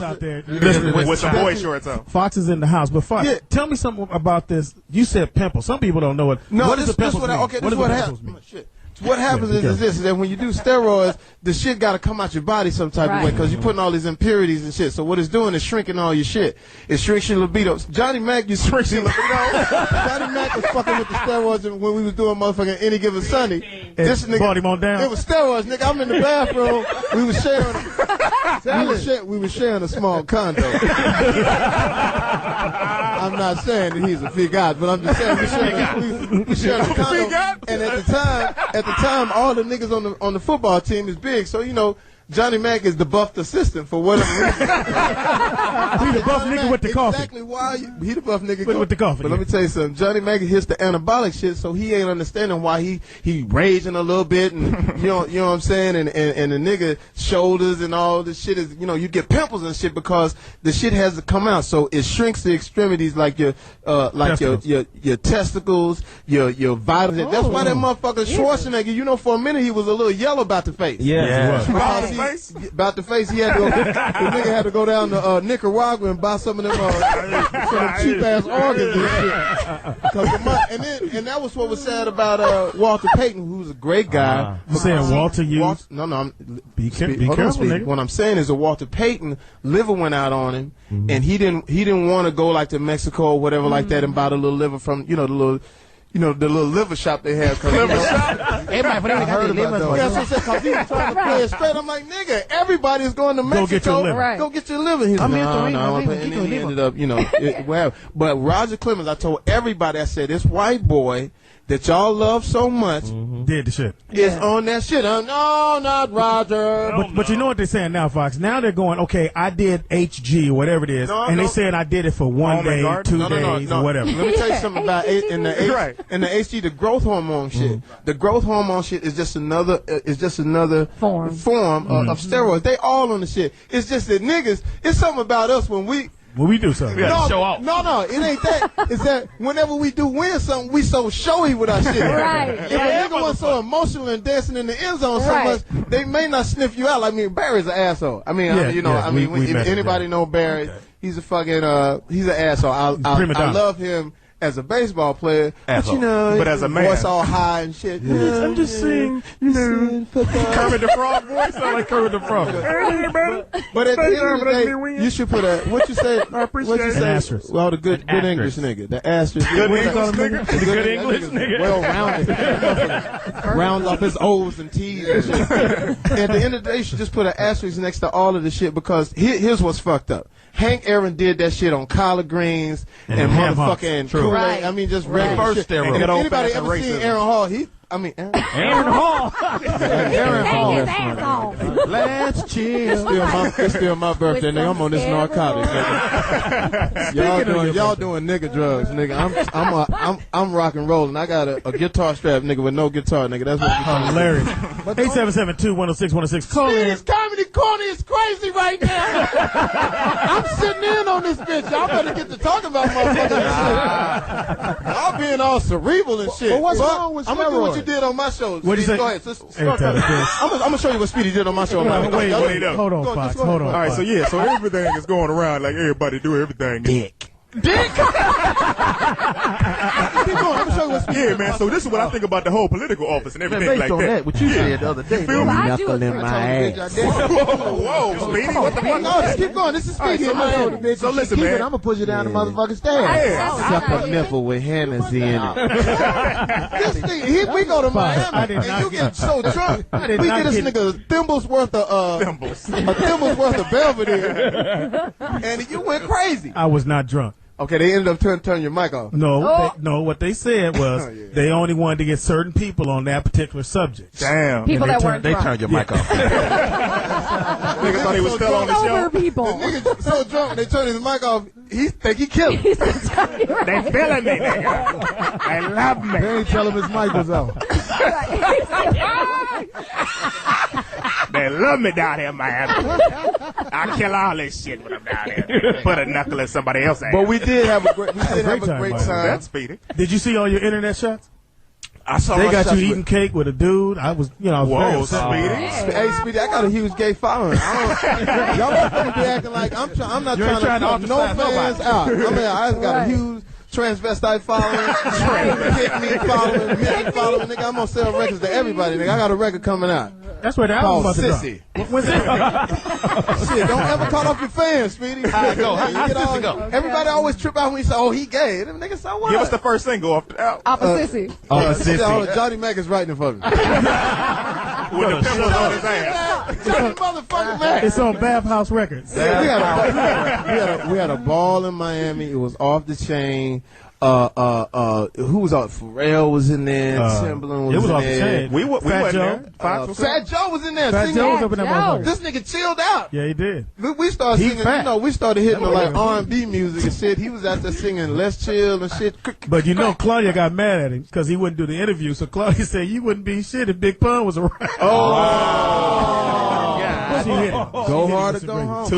out there. With some boy shorts on. Fox is in the house. But Fox, tell me something about this. You said pimple. Some people don't know it. No, what does the pimples mean? Okay, this is what happens. What happens is this, is that when you do steroids, the shit got to come out your body some type of way because you're putting all these impurities and shit. So what it's doing is shrinking all your shit. It shrinks your libido. Johnny Mac used to shrink your libido. Johnny Mac was fucking with the steroids when we was doing motherfucking Any Given Sunday. This nigga brought him on down. It was steroids, nigga. I'm in the bathroom. We was sharing a small condo. I'm not saying that he's a big guy, but I'm just saying we sharing a condo. And at the time, all the niggas on the football team is big, so you know. Johnny Mac is the buffed assistant for whatever reason. He the buff nigga with the coffee. Exactly why he the buff nigga with the coffee. But let me tell you something. Johnny Mac hits the anabolic shit, so he ain't understanding why he raging a little bit, and you know what I'm saying. And the nigga shoulders and all this shit is, you know, you get pimples and shit because the shit has to come out. So it shrinks the extremities like your testicles, your vitals. That's why that motherfucker Schwarzenegger. You know, for a minute he was a little yellow about the face. About the face, he had to go, the nigga had to go down to Nicaragua and buy some of them cheap ass organs and shit. And that was what was sad about Walter Payton, who's a great guy. You saying Walter used? No, be careful, nigga. What I'm saying is that Walter Payton liver went out on him, and he didn't want to go like to Mexico or whatever like that and buy the little liver from the little liver shop they have. Liver shop? Everybody heard about those. That's what I said, because he was trying to play it straight. I'm like, nigga, everybody's going to Mexico. Go get your liver. Go get your liver. He's like, no, and then he ended up, whatever. But Roger Clemens, I told everybody, I said, this white boy that y'all love so much did the shit. Is on that shit. No, not Roger. But you know what they're saying now, Fox? Now they're going, okay, I did HG, whatever it is, they said I did it for 1 day, 2 days, or whatever. Let me tell you something about in the HG, the growth hormone shit. The growth hormone shit is just another form of steroids. They all on the shit. It's just that niggas. It's something about us when we do something. Show off. No, it ain't that. It's that whenever we do win something, we so showy with our shit. Right. If a nigga was so emotional and dancing in the end zone so much, they may not sniff you out. I mean, Barry's an asshole. I mean, if anybody know Barry, he's a fucking, he's an asshole. I love him as a baseball player, but as a man, voice all high and shit. I'm just saying, Kermit the Frog voice sound like Kermit the Frog. But at the end of the day, you should put what you say? An asterisk. Well, the good English nigga, the asterisk. Good English nigga. The good English nigga. Well rounded, rounds off his O's and T's and shit. At the end of the day, you should just put an asterisk next to all of the shit because here's what's fucked up. Hank Aaron did that shit on collard greens and motherfucking Kool-Aid. I mean, just regular shit. And if anybody ever seen Aaron Hall, Aaron Hall. Let's chill. It's still my birthday, nigga. I'm on this narcotic. Y'all doing nigga drugs, nigga. I'm rock and rolling. I got a guitar strap, nigga, with no guitar, nigga. That's what I'm hilarious. 877-2-106-106. Call in. This comedy corner is crazy right now. I'm sitting in on this bitch. Y'all better get to talking about motherfuckers. Y'all being all cerebral and shit. But what's wrong with I'm gonna do what you did on my show. What'd you say? Go ahead. I'm gonna show you what Speedy did on my show. Wait up. Hold on, Fox. Hold on. All right, so everything is going around like everybody do everything. Dick. Keep going. I'm show you what's man. So this is what I think about the whole political office and everything like that. What you said the other day. Knuckle in my ass. Whoa, Speedy. What the fuck? No, just keep going. This is Speedy. So listen, man. I'm gonna push you down the motherfucking stairs. Suck a nipple with Hennessy in it. This thing, we go to Miami and you get so drunk. We get this nigga a thimble's worth of Belvedere, and you went crazy. I was not drunk. Okay, they ended up turning your mic off. No, what they said was they only wanted to get certain people on that particular subject. Damn. People that weren't drunk. They turned your mic off. Nigga thought he was still on the show. People. The nigga so drunk, they turned his mic off. He think he killed him. They feeling me, nigga. They love me. They ain't tell him his mic was off. They love me down here in Miami. I kill all this shit when I'm down here. Put a knuckle in somebody else's ass. But we did have a great time. That's Speedy. Did you see all your internet shots? I saw they got you eating cake with a dude. I was, Whoa, very Speedy. Hey, Speedy, I got a huge gay following. Y'all motherfuckers be acting like I'm not trying to cut no fans out. I mean, I got a huge transvestite following, kidney following, midget following. Nigga, I'm gonna sell records to everybody. Nigga, I got a record coming out. That's where the album called must Sissy. When's it? Shit, don't ever cut off your fans, Speedy. How it go? How Sissy go? Everybody always trip out when you say, "Oh, he gay." Them niggas say, "What?" Give us the first single off the album. Off of Sissy. Johnny Mac is writing it for me. With the pillows on his ass. Johnny motherfucking Mac. It's on Bathhouse Records. Yeah, we had a ball in Miami. It was off the chain. Who was out? Pharrell was in there. Timbaland was in there. It was off the chain. We went there. Fat Joe was in there. Fat singing. Joe was up in that motherfucker. This nigga chilled out. Yeah, he did. We started He's singing, fat. we started hitting like R&B music and shit. He was out there singing Let's Chill and shit. But Claudia got mad at him because he wouldn't do the interview. So Claudia said, "You wouldn't be shit if Big Pun was around." She hit him. Go hard or go home.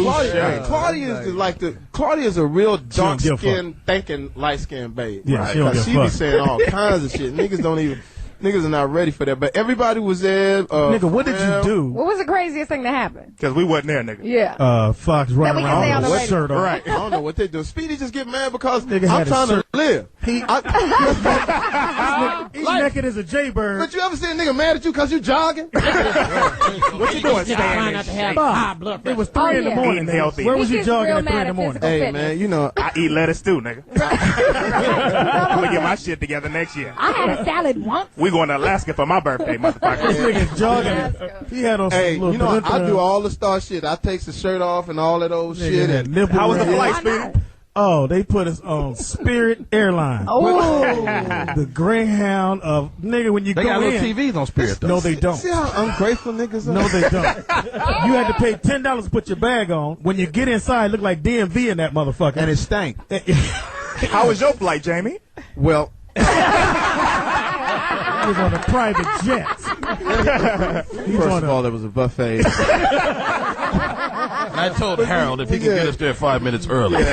Claudia is a real dark skinned, thinking light skinned babe. Yeah, right? she don't give a She fuck. be saying all kinds of shit. Niggas are not ready for that. But everybody was there. Nigga, what did you do? What was the craziest thing to happen? Because we wasn't there, nigga. Yeah. Foxx running That we can say on around the with a radio. shirt on. Right. I don't know what they do. Speedy just get mad because Nigga I'm had a trying to shirt. live. He's naked as a jaybird. But you ever see a nigga mad at you because you jogging? What you doing, Trying not to have high blood pressure. It was 3 in the morning. Eating healthy. Where was He you gets jogging real at 3 in mad the at morning? physical Hey, fitness. man, you know. I eat lettuce too, nigga. I'm gonna get my shit together next year. I had a salad once. We going to Alaska for my birthday, motherfucker. This nigga's jogging. He had on some Hey, little you know, I do all the star shit. I takes the shirt off and all that old shit. And How was the ring. flight, Speedy? Oh, they put us on Spirit Airlines. Oh. The Greyhound of nigga when you They go got little in. TVs on Spirit, though. No, they don't. See how ungrateful niggas are? No, they don't. You had to pay $10 to put your bag on. When you get inside, it look like DMV in that motherfucker. And it stank. How was your flight, Jamie? Well, He was on a private jet. first of all, there was a buffet. I told Harold if he can get us there 5 minutes early. It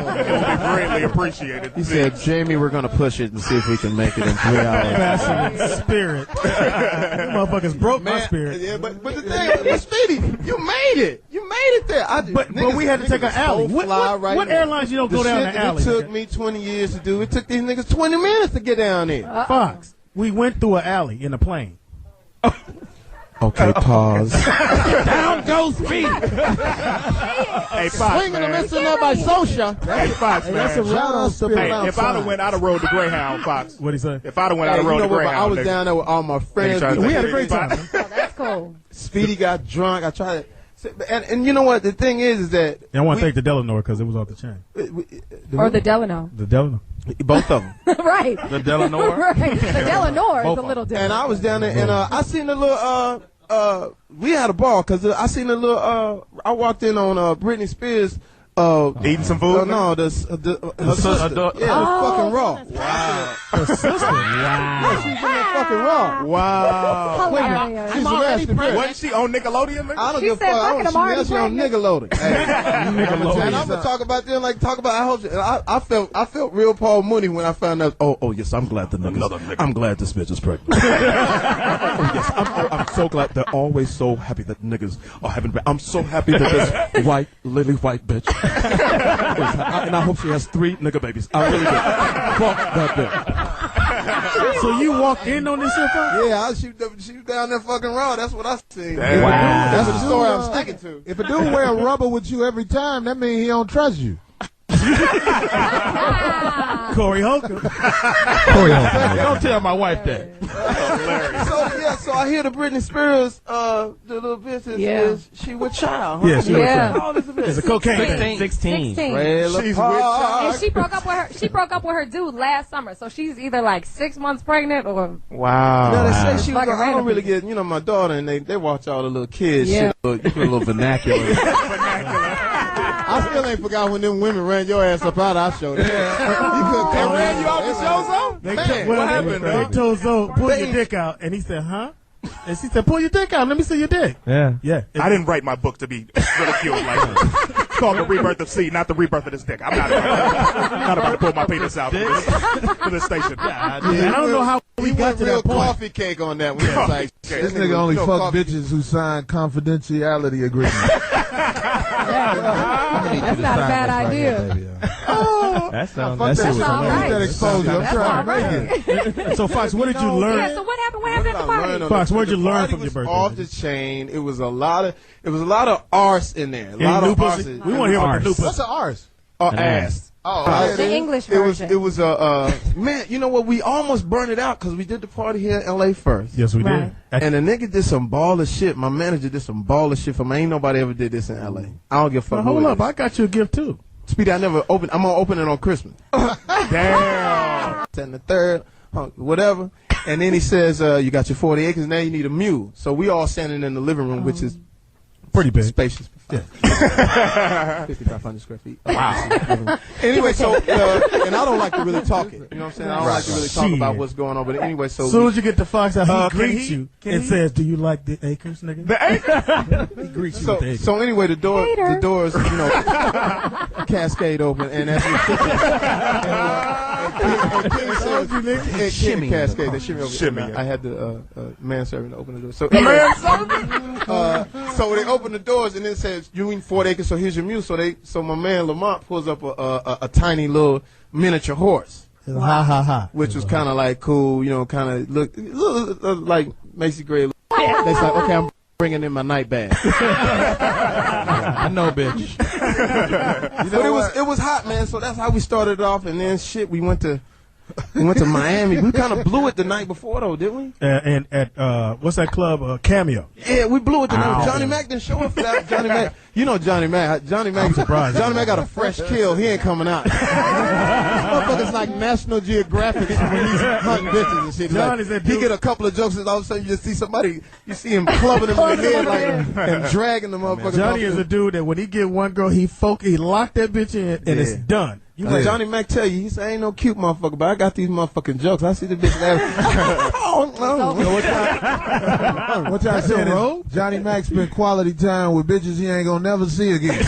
would be greatly appreciated. He said, Jamie, we're going to push it and see if we can make it in 3 hours. Passionate spirit. Them motherfuckers broke my spirit. Yeah, but the thing, but Speedy, you made it. You made it there. But we had to take an alley. What airlines you don't go down the alley? It took me 20 years to do. It took these niggas 20 minutes to get down there. Fox. We went through an alley in a plane. Okay, pause. Down goes Speedy. Hey, Fox, Swinging and man. missing up by Social. Hey, Fox, man. That's a round spirit. Hey, if I'd have went, I'd have rode the Greyhound, Fox. What's he say? If I'd have went, I'd have You rode know the what? Greyhound. I was nigga. down there with all my friends. We had a great time. Oh, that's cool. Speedy got drunk. I tried to, and you know what? The thing is that I want to thank the Delano because it was off the chain. Or the Delano. The Delano. both of them. Right. The Delano. Right. The Delano is a little different. And I was down there, and I seen a little. We had a ball because I seen a little. I walked in on Britney Spears. Eating some food? No, the sister. Yeah, the fucking Raw. Wow. Her sister. Yeah, she's in that fucking Raw. Wow. Hilarious. She's already pregnant. Wasn't she on Nickelodeon? Nigga? I don't She give a said, fuck. fucking, I'm already She on Nickelodeon. Hey, and I'm gonna talk about them. Like talk about. I felt real Paul Mooney when I found out. Oh yes, I'm glad the niggas. I'm glad this bitch is pregnant. Oh yes, I'm so glad. They're always so happy that niggas are having. I'm so happy that this white lily white bitch. And I hope she has 3 nigga babies. I really do. Fuck that bitch. So you walked in on this shit, Fox? Yeah, she was down there fucking Raw. That's what I seen. Wow. That's the story I'm sticking to. If a dude wear rubber with you every time, that means he don't trust you. Corey Holcomb. Don't tell my wife that. So I hear the Britney Spears, the little bitch is she with child? Huh? Yeah, she was Yeah. How old is the bitch? It's a cocaine thing. 16. 16. She's with child. And she broke up with her dude last summer, so she's either like 6 months pregnant or Wow. No, they say she was. Fucking I don't random really people. get. My daughter and they watch all the little kids. Yeah. Shit, you put a little vernacular. I still ain't forgot when them women ran your ass up out of our show. They ran you off the show, Zo? Man, What happened, They told Zoe, pull your dick out. And he said, huh? And she said, pull your dick out. Let me see your dick. Yeah. Yeah. I didn't write my book to be ridiculed like that. called the rebirth of C, not the rebirth of this dick. I'm not about to pull my penis out for this station. I don't know how we got to that point. Coffee cake on that one. Like, this nigga only fuck bitches who sign confidentiality agreements. That's not a bad idea. That's all right. That exposure. I'm trying to make it. So, Foxx, what did you learn? Yeah, so what happened? What happened at the party? Foxx, what did you learn from your birthday? Off the chain. It was a lot of arse in there. A lot of arse. We want to hear about the new pussy. What's an arse? Ass. Oh, the English version. It was man. You know what? We almost burned it out because we did the party here in L.A. first. Yes, we did. And the nigga did some baller shit. My manager did some baller shit for me. Ain't nobody ever did this in L.A. I don't give a fuck. Hold up, I got you a gift too. Speedy, I never opened. I'm gonna open it on Christmas. Damn. And the third, whatever. And then he says, "You got your 40 acres. Now you need a mule." So we all standing in the living room, which is pretty big, spacious. Yeah. 5,500 square feet. Wow. Anyway, so and I don't like to really talk it. You know what I'm saying? I don't like to really talk about what's going on. But anyway, so as soon as you get to Foxx, he greets you and says, "Do you like the acres, nigga?" The acres. He greets you with the acres. So anyway, the doors, cascade open, and as we shimmy cascade, they shimmy over. Shimmy. I had the manservant to open the door. So So they open the doors and then says, "You need 40 acres, so here's your mule." So my man Lamont pulls up a tiny little miniature horse. Ha ha ha. Which was kind of like cool, you know, kind of look like Macy Gray. They like, okay, I'm bringing in my night bag. I know, bitch. But it was hot, man. So that's how we started off, and then shit, we went to Miami. We kind of blew it the night before, though, didn't we? And at what's that club? Cameo. Yeah, we blew it the night. Johnny Mac didn't show up for that. Johnny Mac, you know Johnny Mac. Johnny Mac got a fresh kill. He ain't coming out. Motherfuckers like National Geographic when he's hunting bitches and shit. Like, he get a couple of jokes, and all of a sudden you just see somebody, you see him clubbing him in the head like and dragging the motherfucker. Johnny is a dude that when he get one girl, he lock that bitch in and it's done. Johnny Mac tell you, he said, "Ain't no cute motherfucker, but I got these motherfucking jokes. I see the bitch laughing." Oh, no. What y'all saying is Johnny Mac spent quality time with bitches he ain't gonna never see again.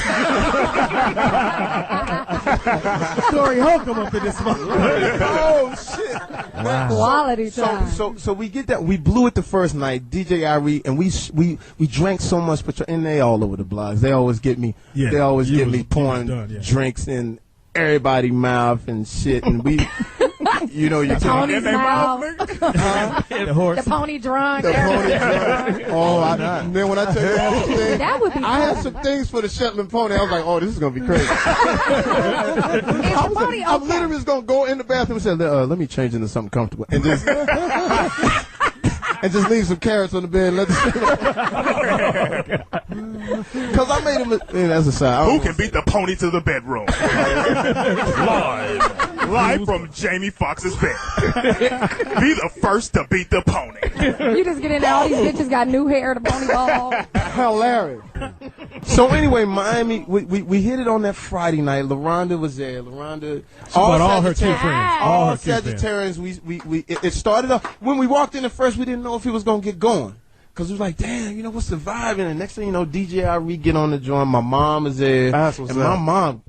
Sorry, Holcomb up in this motherfucker. Oh, shit. Wow. Quality time. So we get that. We blew it the first night, DJ Irie, and we drank so much, and they all over the blogs. They always get me. Yeah, they always get me pouring drinks in everybody's mouth and shit, and we, you know, you talk in their mouth. The horse, the pony drunk. The pony drunk. Oh, then when I tell you all the things, that would be. I had some things for the Shetland pony. I was like, oh, this is gonna be crazy. I'm literally just gonna go in the bathroom and say, let me change into something comfortable, and just. And just leave some carrots on the bed and let because I made him. That's a side. Who can beat the pony to the bedroom? Live from Jamie Foxx's bed. Be the first to beat the pony. You just get in there. All these bitches got new hair. The pony ball. Hilarious. So anyway, Miami, we hit it on that Friday night. LaRonda was there. LaRonda, all her two friends, all her Sagittarians. It started off when we walked in at first. We didn't know if it was gonna get going because we was like, damn, you know what's the vibe? And the next thing you know, DJ Irie get on the joint. My mom is there, and my mom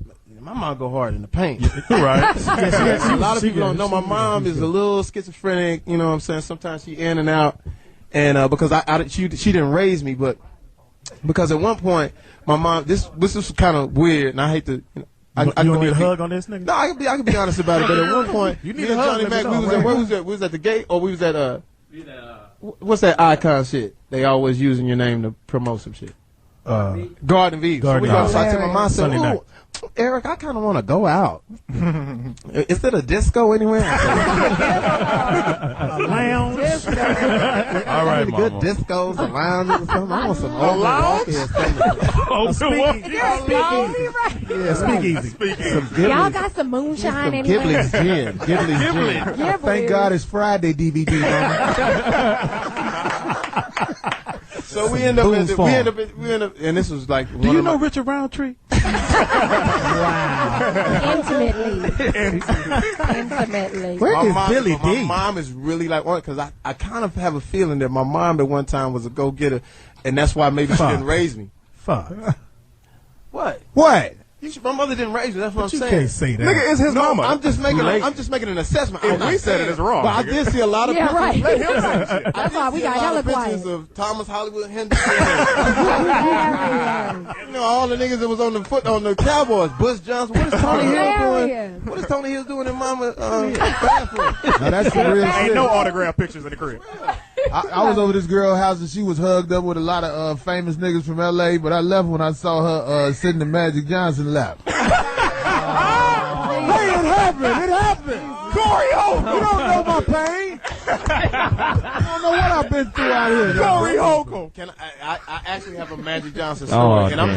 go hard in the paint. Right. A lot of people don't know my mom is a little schizophrenic. You know what I'm saying? Sometimes she in and out, and because she didn't raise me, but because at one point my mom this was kind of weird, and I hate to. You don't need a hug on this nigga? No, I can be honest about it. But at one point, you need a hug. Johnny Mac, we was at the gate, or we was at what's that icon shit? They always using your name to promote some shit. Garden View. So I tell my mom, said, "Ooh, Eric, I kind of want to go out. Is there a disco anywhere?" A lounge. All right, Mama. Good discos, a lounge or something. I want some speakeasy. Y'all got some moonshine anywhere? Ghibli gin. Thank God it's Friday DVD. So we end up, and this was like. Do you know Richard Roundtree? Wow. Intimately. Where is Billy D? My mom is really like, because I kind of have a feeling that my mom at one time was a go-getter, and that's why maybe she didn't raise me. Fuck. What? My mother didn't raise me. That's what I'm saying. You can't say that. Nigga, it's his mama. I'm just making an assessment. If we said it, it's wrong. But I did see a lot of pictures. Right. Let him say shit. That's why we got hella pictures quiet. of Thomas Hollywood Henderson. All the niggas that was on the Cowboys. Bush Johnson. What is Tony Hill doing? What is Tony Hill doing in Mama's bathroom? Now that's the real Ain't shit. no autograph pictures in the crib. I was over this girl's house and she was hugged up with a lot of famous niggas from L.A., but I left when I saw her sitting in Magic Johnson's lap. Hey, it happened. It happened. Corey Holcomb. You don't know my pain. I don't know what I've been through out here. Corey Holcomb. Can I actually have a Magic Johnson story, and I'm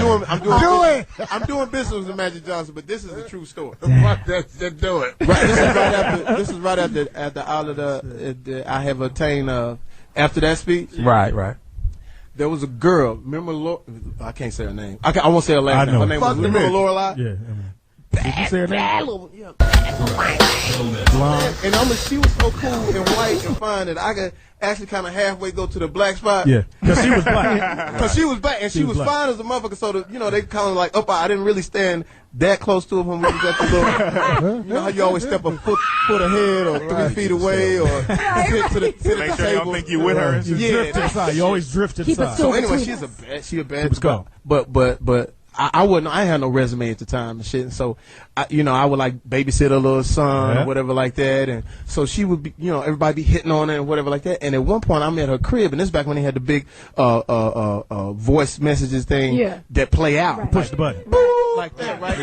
doing business with Magic Johnson, but this is a true story. Let's do it. Right, this is right after all of I have obtained after that speech. Right. There was a girl. Remember, I can't say her name. I won't say her last name. Her name was remember Lorelai. Yeah. Did you say her name? And she was so cool and white and fine that I could actually kind of halfway go to the black spot. Yeah, because she was black. Because she was black, and she was fine as a motherfucker. So they kind of like I didn't really stand that close to her when we was at the little. You know how you always step a foot ahead or 3 feet away or sit to the Make sure they table. don't think you with her. Yeah, Drift to the side. You always drift to the side. So anyway, she a bad. But I had no resume at the time and shit. And so, I would like babysit a little son or whatever like that. And so she would be, everybody be hitting on her and whatever like that. And at one point I'm at her crib, and this is back when they had the big, voice messages thing that play out. Right. Push the button. Like that, right?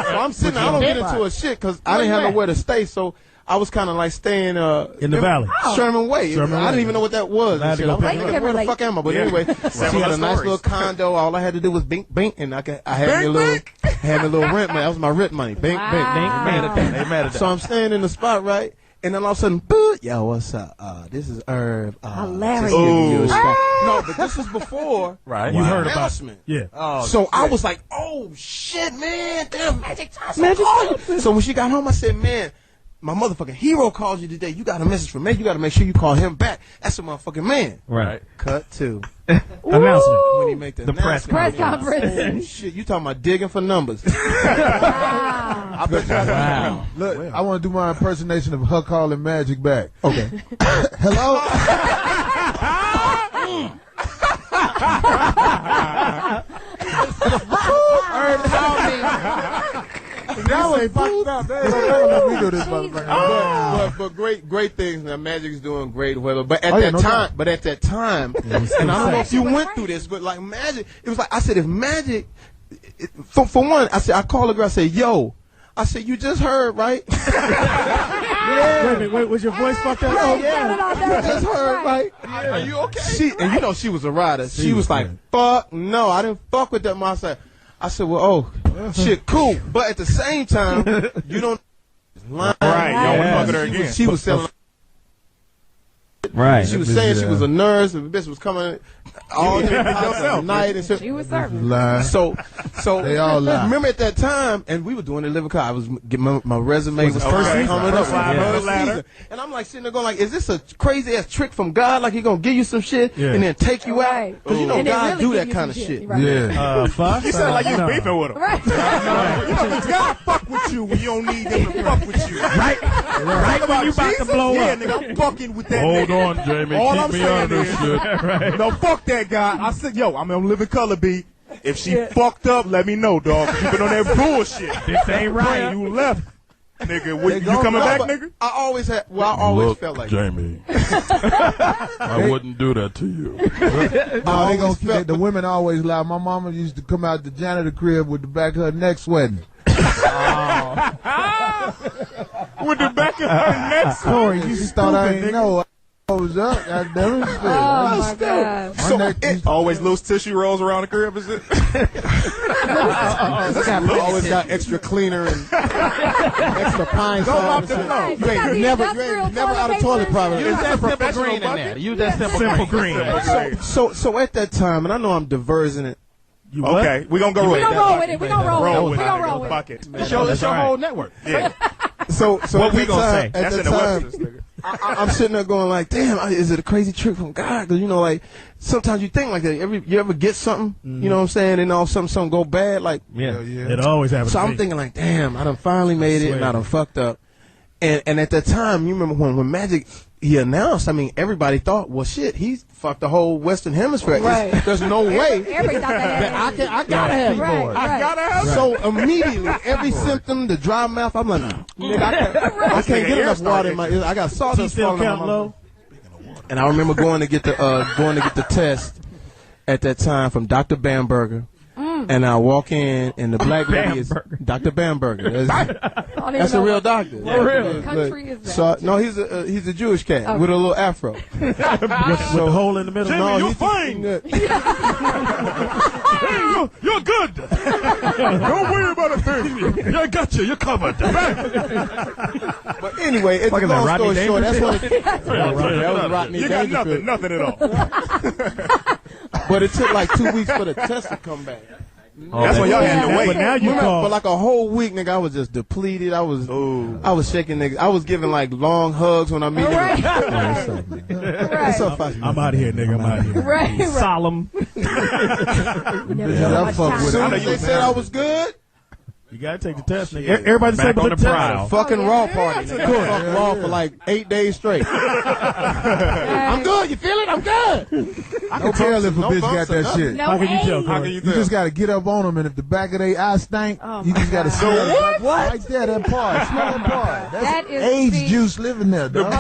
So I'm sitting, I don't get into a shit because I didn't have nowhere to stay. So I was kind of like staying in the valley. Sherman Way. I didn't even know what that was. I had to go I'm like, pick it where the fuck am I? But anyway, she had a nice little condo. All I had to do was bink, and I had me a little rent money. That was my rent money. Bink, bink. They mad at that. So I'm staying in the spot, right? And then all of a sudden, boop, yo, what's up? This is Herb. Hilarious. No, but this was before. Right. You heard about announcement. Yeah. Oh, So I was like, oh shit, man, damn, Magic Johnson. So when she got home, I said, man, my motherfucking hero called you today. You got a message from me. You got to make sure you call him back. That's a motherfucking man. Right. Cut to Announcement. when he make the press conference. Oh, shit, you talking about digging for numbers? Wow. I bet you Wow. Look, I want to do my impersonation of her calling Magic back. Okay. Hello? That was fucked up. They ain't gonna let me do this, motherfucker. But great things. Now Magic's doing great, whatever. But at that time, and I don't know if you went through this, but like Magic, it was like I said, if Magic, for one, I called a girl, I said, yo, I said, you just heard, right? Wait, was your voice fucked up? Oh yeah, you just heard, right? Are you okay? And she was a rider. She was like, fuck no, I didn't fuck with that. I said, well, shit, cool. But at the same time, you don't lie. Right, you don't want to fuck with her again. She was selling. Right. She was saying she was a nurse, and the bitch was coming all night and shit. She was serving. Lie. So They all lie. remember at that time, and we were doing the living car. I was getting my resume was first coming up, first ladder. and I'm like sitting there going like, is this a crazy ass trick from God? Like he gonna give you some shit and then take you out? Because And God really do give that you kind of some shit. Right. Yeah. Foxx? You sound like you No. beefing with him. Right. God fuck with you when you don't need him to fuck with you. Right when you about to blow up. Nigga, I'm fucking with that Hold nigga. on, Jamie. All Keep I'm me saying on this is, shit. no, fuck that guy. I said, yo, I'm on Living Color B. If she fucked up, let me know, dog. You been on that bullshit. This ain't right. You left. Nigga, you coming back, nigga? I always felt like Jamie, I wouldn't do that to you. No, they gonna keep the women always lie. My mama used to come out the janitor crib with the back of her neck sweating. With the back of her neck. Corey, She you thought I stupid, ain't nigga. know. I was up. God damn it. Oh my God. My neck used to Always loose tissue rolls around the crib and shit. always got extra cleaner and extra pine salt. You ain't never out of toilet probably. Use that simple green in there. Use that simple green. So at that time, and I know I'm diversing it. You what? Okay, we gonna go with We it. gonna roll with it. We gonna roll with it. We gonna roll with it. Fuck it. It's your whole network. Yeah. So What at we that gonna time, say? At That's that in the time, Webster's, nigga. I'm sitting there going like, damn, is it a crazy trick from God? Because, you know, like, sometimes you think like that. You ever get something, you know what I'm saying, and all of a sudden something go bad? Like, it always happens. So I'm thinking like, damn, I done finally made it, and I done fucked up. And at that time, you remember when Magic, he announced, I mean, everybody thought, well, shit, he's fucked the whole Western Hemisphere. Right. There's no way. Everybody thought that I gotta have it. I gotta have it. So immediately, every symptom, the dry mouth, I'm like, nigga, I can't get enough water in my ear. I got sawdust falling on my mouth. And I remember going to get the test at that time from Dr. Bamberger. And I walk in, and the black lady is Dr. Bamberger. That's a real doctor. For real. What country is that? So no, he's a Jewish cat with a little afro. with the hole in the middle. Jamie, No, you're fine. You're good. Don't worry about a thing. I got you. You're covered. But anyway, it's a long story short. That's what that was Rodney. You got nothing at all. But it took like 2 weeks for the test to come back. That's when y'all had to wait. But now you call. For like a whole week, nigga, I was just depleted. I was shaking niggas. I was giving like long hugs when I meet niggas. What's up, Foxx? I'm out of here, nigga. I'm out of here. Right. Solemn. As soon as they said I was good, You gotta take the test, nigga. Everybody say but the test. Fucking Raw party, nigga. Fuck Raw for like 8 days straight. I'm good. You feel it? I'm good. I can tell if a bitch got that shit. No How can you way. tell? How can You just gotta get up on them, and if the back of their eye stank, you just gotta smell it. Right there, that part. Smell that part. That That's is AIDS the- juice living there, dog.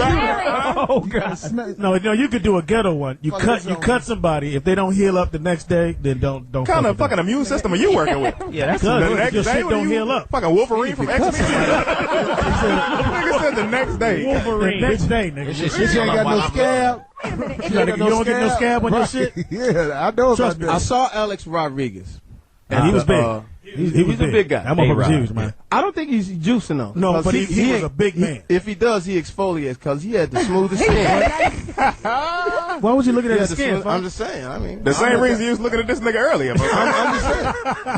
Oh God! No, you could do a ghetto one. You cut somebody. If they don't heal up the next day, then don't. What kind of fucking immune system are you working with? Yeah, that's good. next Your day shit when don't you- heal up. Fucking Wolverine from X-Men. Nigga said the next day. Wolverine. The next day, nigga. Bitch ain't got no scab. You don't get no scab on your shit. Yeah, I know about that. I saw Alex Rodriguez. And he was big. He's a big guy. That motherfucker's huge, man. I don't think he's juicing though. No, but he was a big man. If he does, he exfoliates because he had the smoothest skin. Why was you looking at his skin? I'm just saying. I mean, The same reason you was looking at this nigga earlier. I'm just saying.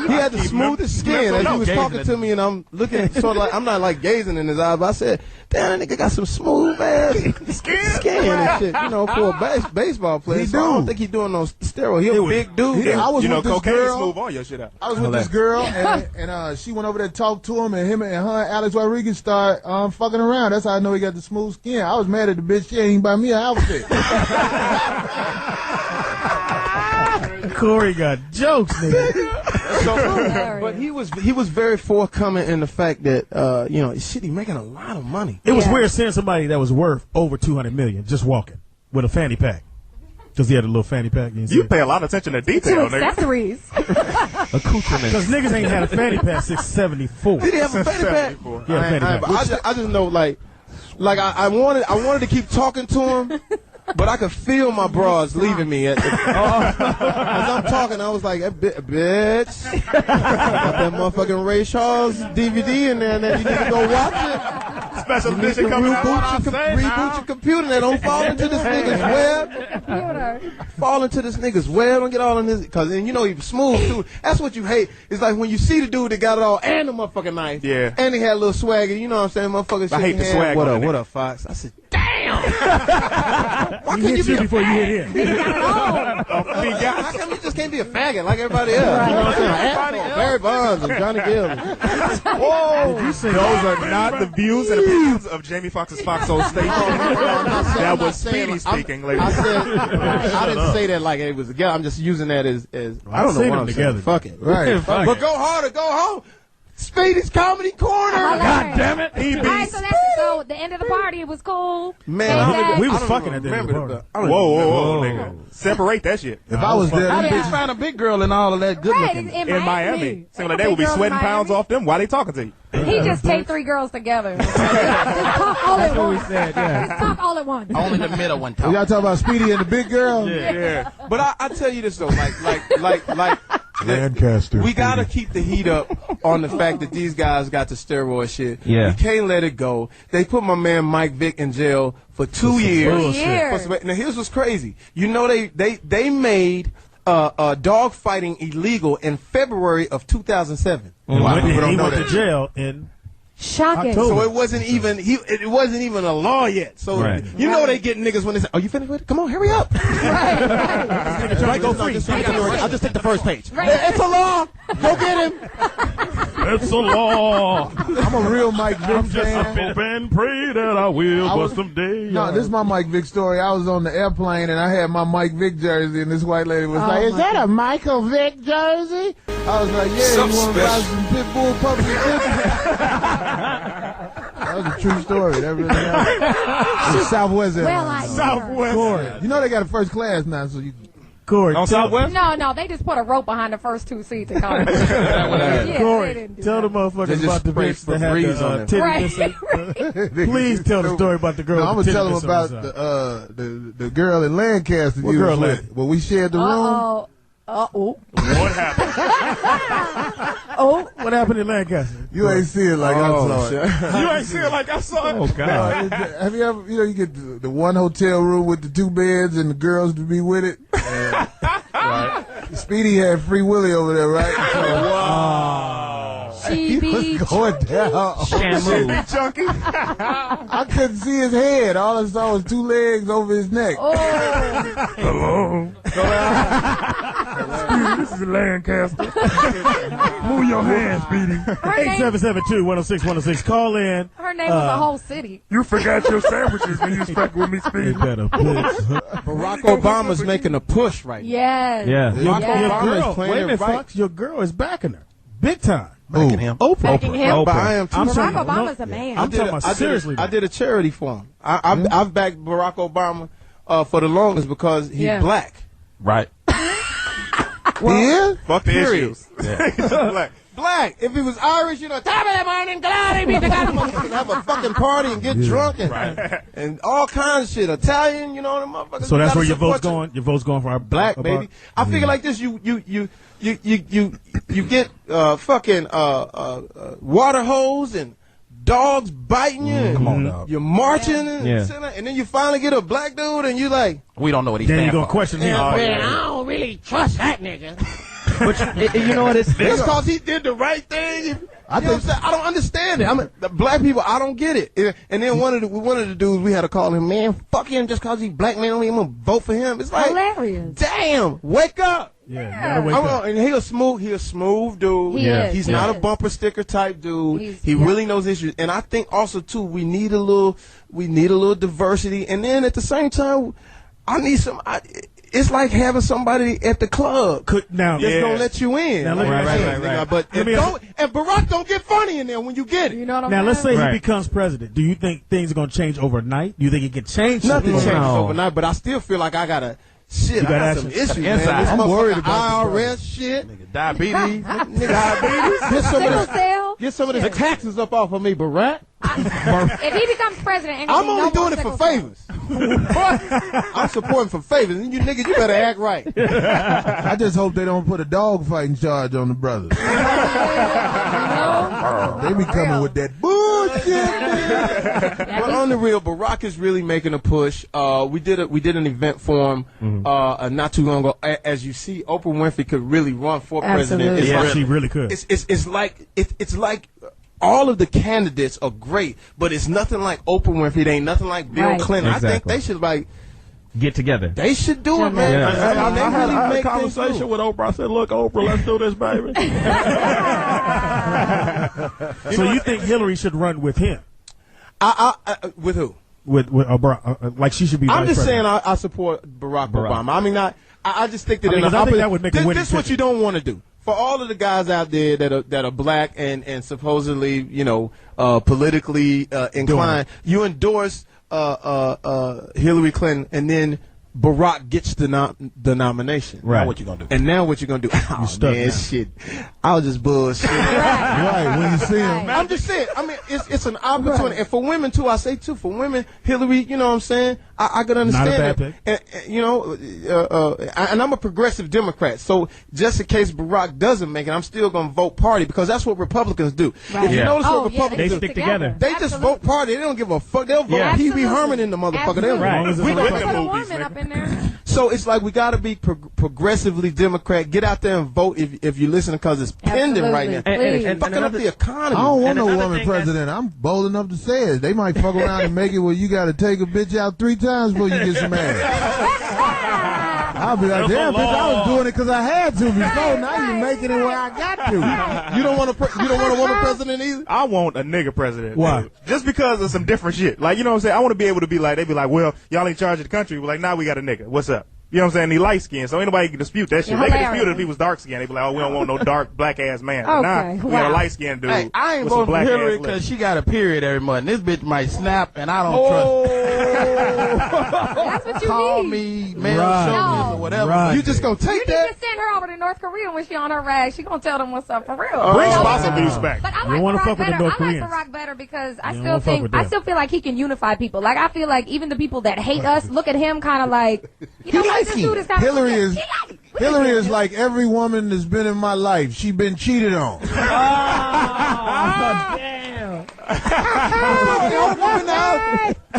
He had the smoothest skin. As he was talking to me, and I'm looking sort of like I'm not like gazing in his eyes, but I said, "Damn, that nigga got some smooth ass skin and shit." You know, for a baseball player. So I don't think he's doing no steroid. He a big dude. I was with this cocaine girl. smooth all your shit out. I was with this girl, and she went over there to talk to him, and her and Alex Rodriguez started fucking around. That's how I know he got the smooth skin. I was mad at the bitch. She ain't buy me an outfit. Corey got jokes, nigga. But he was very forthcoming in the fact that he making a lot of money. It was weird seeing somebody that was worth over $200 million just walking with a fanny pack. Because he had a little fanny pack. You pay a lot of attention to detail, nigga. Accessories. Because niggas ain't had a fanny pack since 74. Did he have a fanny pack? Yeah, fanny pack. I just know like I wanted to keep talking to him, but I could feel my bras leaving me as I'm talking. I was like, bitch, got that motherfucking Ray Charles DVD in there, and then you need to go watch it. Special edition coming out. Reboot your computer. They don't fall into this nigga's web. Fall into this nigga's web. Don't get all in this. Because then you know he was smooth too. That's what you hate. It's like when you see the dude that got it all and the motherfucking knife. Yeah. And he had a little swagger. You know what I'm saying? Motherfucker. I hate the swag. What up, Foxx? I said, damn. Why He couldn't hit you you be before you hit him. How come you just can't be a faggot like everybody else? You know what I'm saying? Barry Bonds and Johnny Gill. Whoa! Those are not the views and opinions of Jamie Foxx's Fox Soul Station. That was Speedy speaking, ladies. I didn't say that like it was together. I'm just using that as I don't know what I'm together. saying. Fuck it. Right. But go hard or go home. Speedy's Comedy Corner. God damn it. All right, so the end of the party, it was cool. Man, we was fucking at the end of the party. Whoa, nigga. Separate that shit. If I was there, How them did you bitches. find a big girl and all of that good Right, looking? In Miami. Seems like they would be sweating pounds off them while they talking to you. He just taped 3 girls together. Just talk all at once. Just talk all at once. Only the middle one Y'all talking. talking about Speedy and the big girl? Yeah. But I tell you this though, like Lancaster. we gotta keep the heat up on the fact that these guys got the steroid shit. Yeah. We can't let it go. They put my man Mike Vick in jail for 2 years. Now here's what's crazy. You know they made dog fighting illegal in February of 2007. He went to jail in Shocking. So it wasn't even it wasn't even a law yet. So you know they get niggas when they say, "Oh, you finished with it? Come on, hurry up." Right. Go free. I'll just take the first page. It's a law. Go get him. It's a law. I'm a real Mike Vick fan. Hope and pray that I will, but someday. No, this is my Mike Vick story. I was on the airplane and I had my Mike Vick jersey, and this white lady was like, "Is that a Michael Vick jersey?" I was like, "Yeah, you want to buy some Pitbull public That was a true story. That really happened. It's Southwest Airlines. Southwest. Corey. You know they got a first class now, so you. Corey, on Southwest? No, they just put a rope behind the first 2 seats and called it. Corey, tell the motherfuckers about the bitch that had the titty missing. Please tell the story about the girl. No, I'm gonna tell them about the girl in Lancaster. What girl lady? When we shared the room. Uh-oh. What happened? What happened in Lancaster? You ain't see it like I saw it. You ain't see it like I saw it? Oh, God. Have you ever, you get the one hotel room with the 2 beds and the girls to be with it? Right. Speedy had Free Willy over there, right? She be going down. Shamu. Chunky. I couldn't see his head. All I saw was 2 legs over his neck. Hello. Speedy, this is Lancaster. Move your hands, Speedy. 877-2-106-106. Call in. Her name was a whole city. You forgot your sandwiches when you stuck with me, Speedy. Barack Obama's making a push right now. Yes. Yeah. Yes. Your Obama is girl, playing wait a it minute, right. Fox, your girl is backing her. Big time. Backing him. Backing him. But I am too. Barack Obama's a man. I'm talking about seriously. I did a charity for him. I've backed Barack Obama for the longest because he's black. Right. Yeah? Fuck the issues. Black. If he was Irish, top of the morning, have a fucking party and get drunk and all kinds of shit. Italian, the motherfuckers. So that's where your vote's going? Your vote's going for our black, baby. I figure like this, you get fucking water hose and dogs biting you. Come on, dog. You're marching and then you finally get a black dude and you like, we don't know what he's then saying. you're going to question him. I don't really trust that nigga. But you know what? It's because he did the right thing. I don't understand it. I mean, the black people, I don't get it. And then one of the dudes, we had to call him, man, fuck him just because he's black, man. I don't even want to vote for him. It's like, hilarious. Damn, wake up. Yeah. Wake up. And he a smooth dude. He's not a bumper sticker type dude. He really knows issues. And I think also too, we need a little diversity. And then at the same time, I need it's like having somebody at the club that's gonna let you in. Now, right. But and Barack don't get funny in there when you get it. You know what I'm Now, saying? let's say he becomes president. Do you think things are going to change overnight? Do you think it can change? Nothing changes overnight, but I still feel like I gotta. Shit, I got some issues, man. I'm worried about IRS shit. diabetes. Get some of the taxes up off of me, Barack. If he becomes president, I'm only doing it for favors. I'm supporting for favors. And you niggas, you better act right. I just hope they don't put a dog fighting charge on the brothers. They be coming with that bullshit. But on the real, Barack is really making a push. We did an event for him not too long ago. As you see, Oprah Winfrey could really run for president. She really could. It's like all of the candidates are great, but it's nothing like Oprah Winfrey. It ain't nothing like Bill Clinton. Exactly. I think they should get together. They should do it, man. Yeah. I had a conversation with Oprah. I said, look, Oprah, let's do this, baby. So you think Hillary should run with him? With who? With Barack, like she should be. I'm vice just saying president. I support Barack Obama. I mean, I just think that I think that would make a winning this is what you don't want to do. For all of the guys out there that are black and supposedly, politically inclined, you endorse Hillary Clinton, and then Barack gets the nomination. Right. Now what you gonna do? And now what you gonna do? Oh, man, shit. I was just bullshit. Right, when you see him. I'm just saying. I mean, it's an opportunity, and for women too. I say too, for women, Hillary. You know what I'm saying? I could understand Not a bad it. And I'm a progressive Democrat, so just in case Barack doesn't make it, I'm still gonna vote party because that's what Republicans do. Right. If you notice what Republicans They do, stick together. they just vote party. They don't give a fuck. They'll vote Pee Wee Herman in the motherfucker. They'll Right. vote. We gonna put a woman up in there. So it's like we got to be progressively Democrat. Get out there and vote if you listen, because it's pending right now. And fucking up the economy. I don't want no woman president. I'm bold enough to say it. They might fuck around and make it where you got to take a bitch out 3 times before you get some ass. I'll be like, damn, bitch, I was doing it because I had to before. Now you making it where I got to. You don't want a woman president either? I want a nigga president. Why? Just because of some different shit. Like, you know what I'm saying? I want to be able to be like, they be like, well, y'all in charge of the country. We're like, nah, we got a nigga. What's up? You know what I'm saying? He light skinned, so anybody can dispute that shit. They can dispute it if he was dark skinned. They be like, oh, we don't want no dark black ass man. Okay, Nah, we got a light skinned dude. Hey, I ain't with some voting for black Hillary ass because lips. she got a period every month. This bitch might snap, and I don't trust. That's what you Call need. me male chauvinist or whatever. Right. You just gonna take You need that? to send her over to North Korea when she on her rag. She gonna tell them what's up for real. Bring No, Spots abuse back. But I You like wanna The Rock fuck with the better. North I like The Koreans. Rock better because I You still wanna fuck think with them. like he can unify people. Like I feel like even the people that hate us look at him kind of like, you know, like this dude is kind of Hillary is like every woman that's been in my life. She been cheated on. Damn.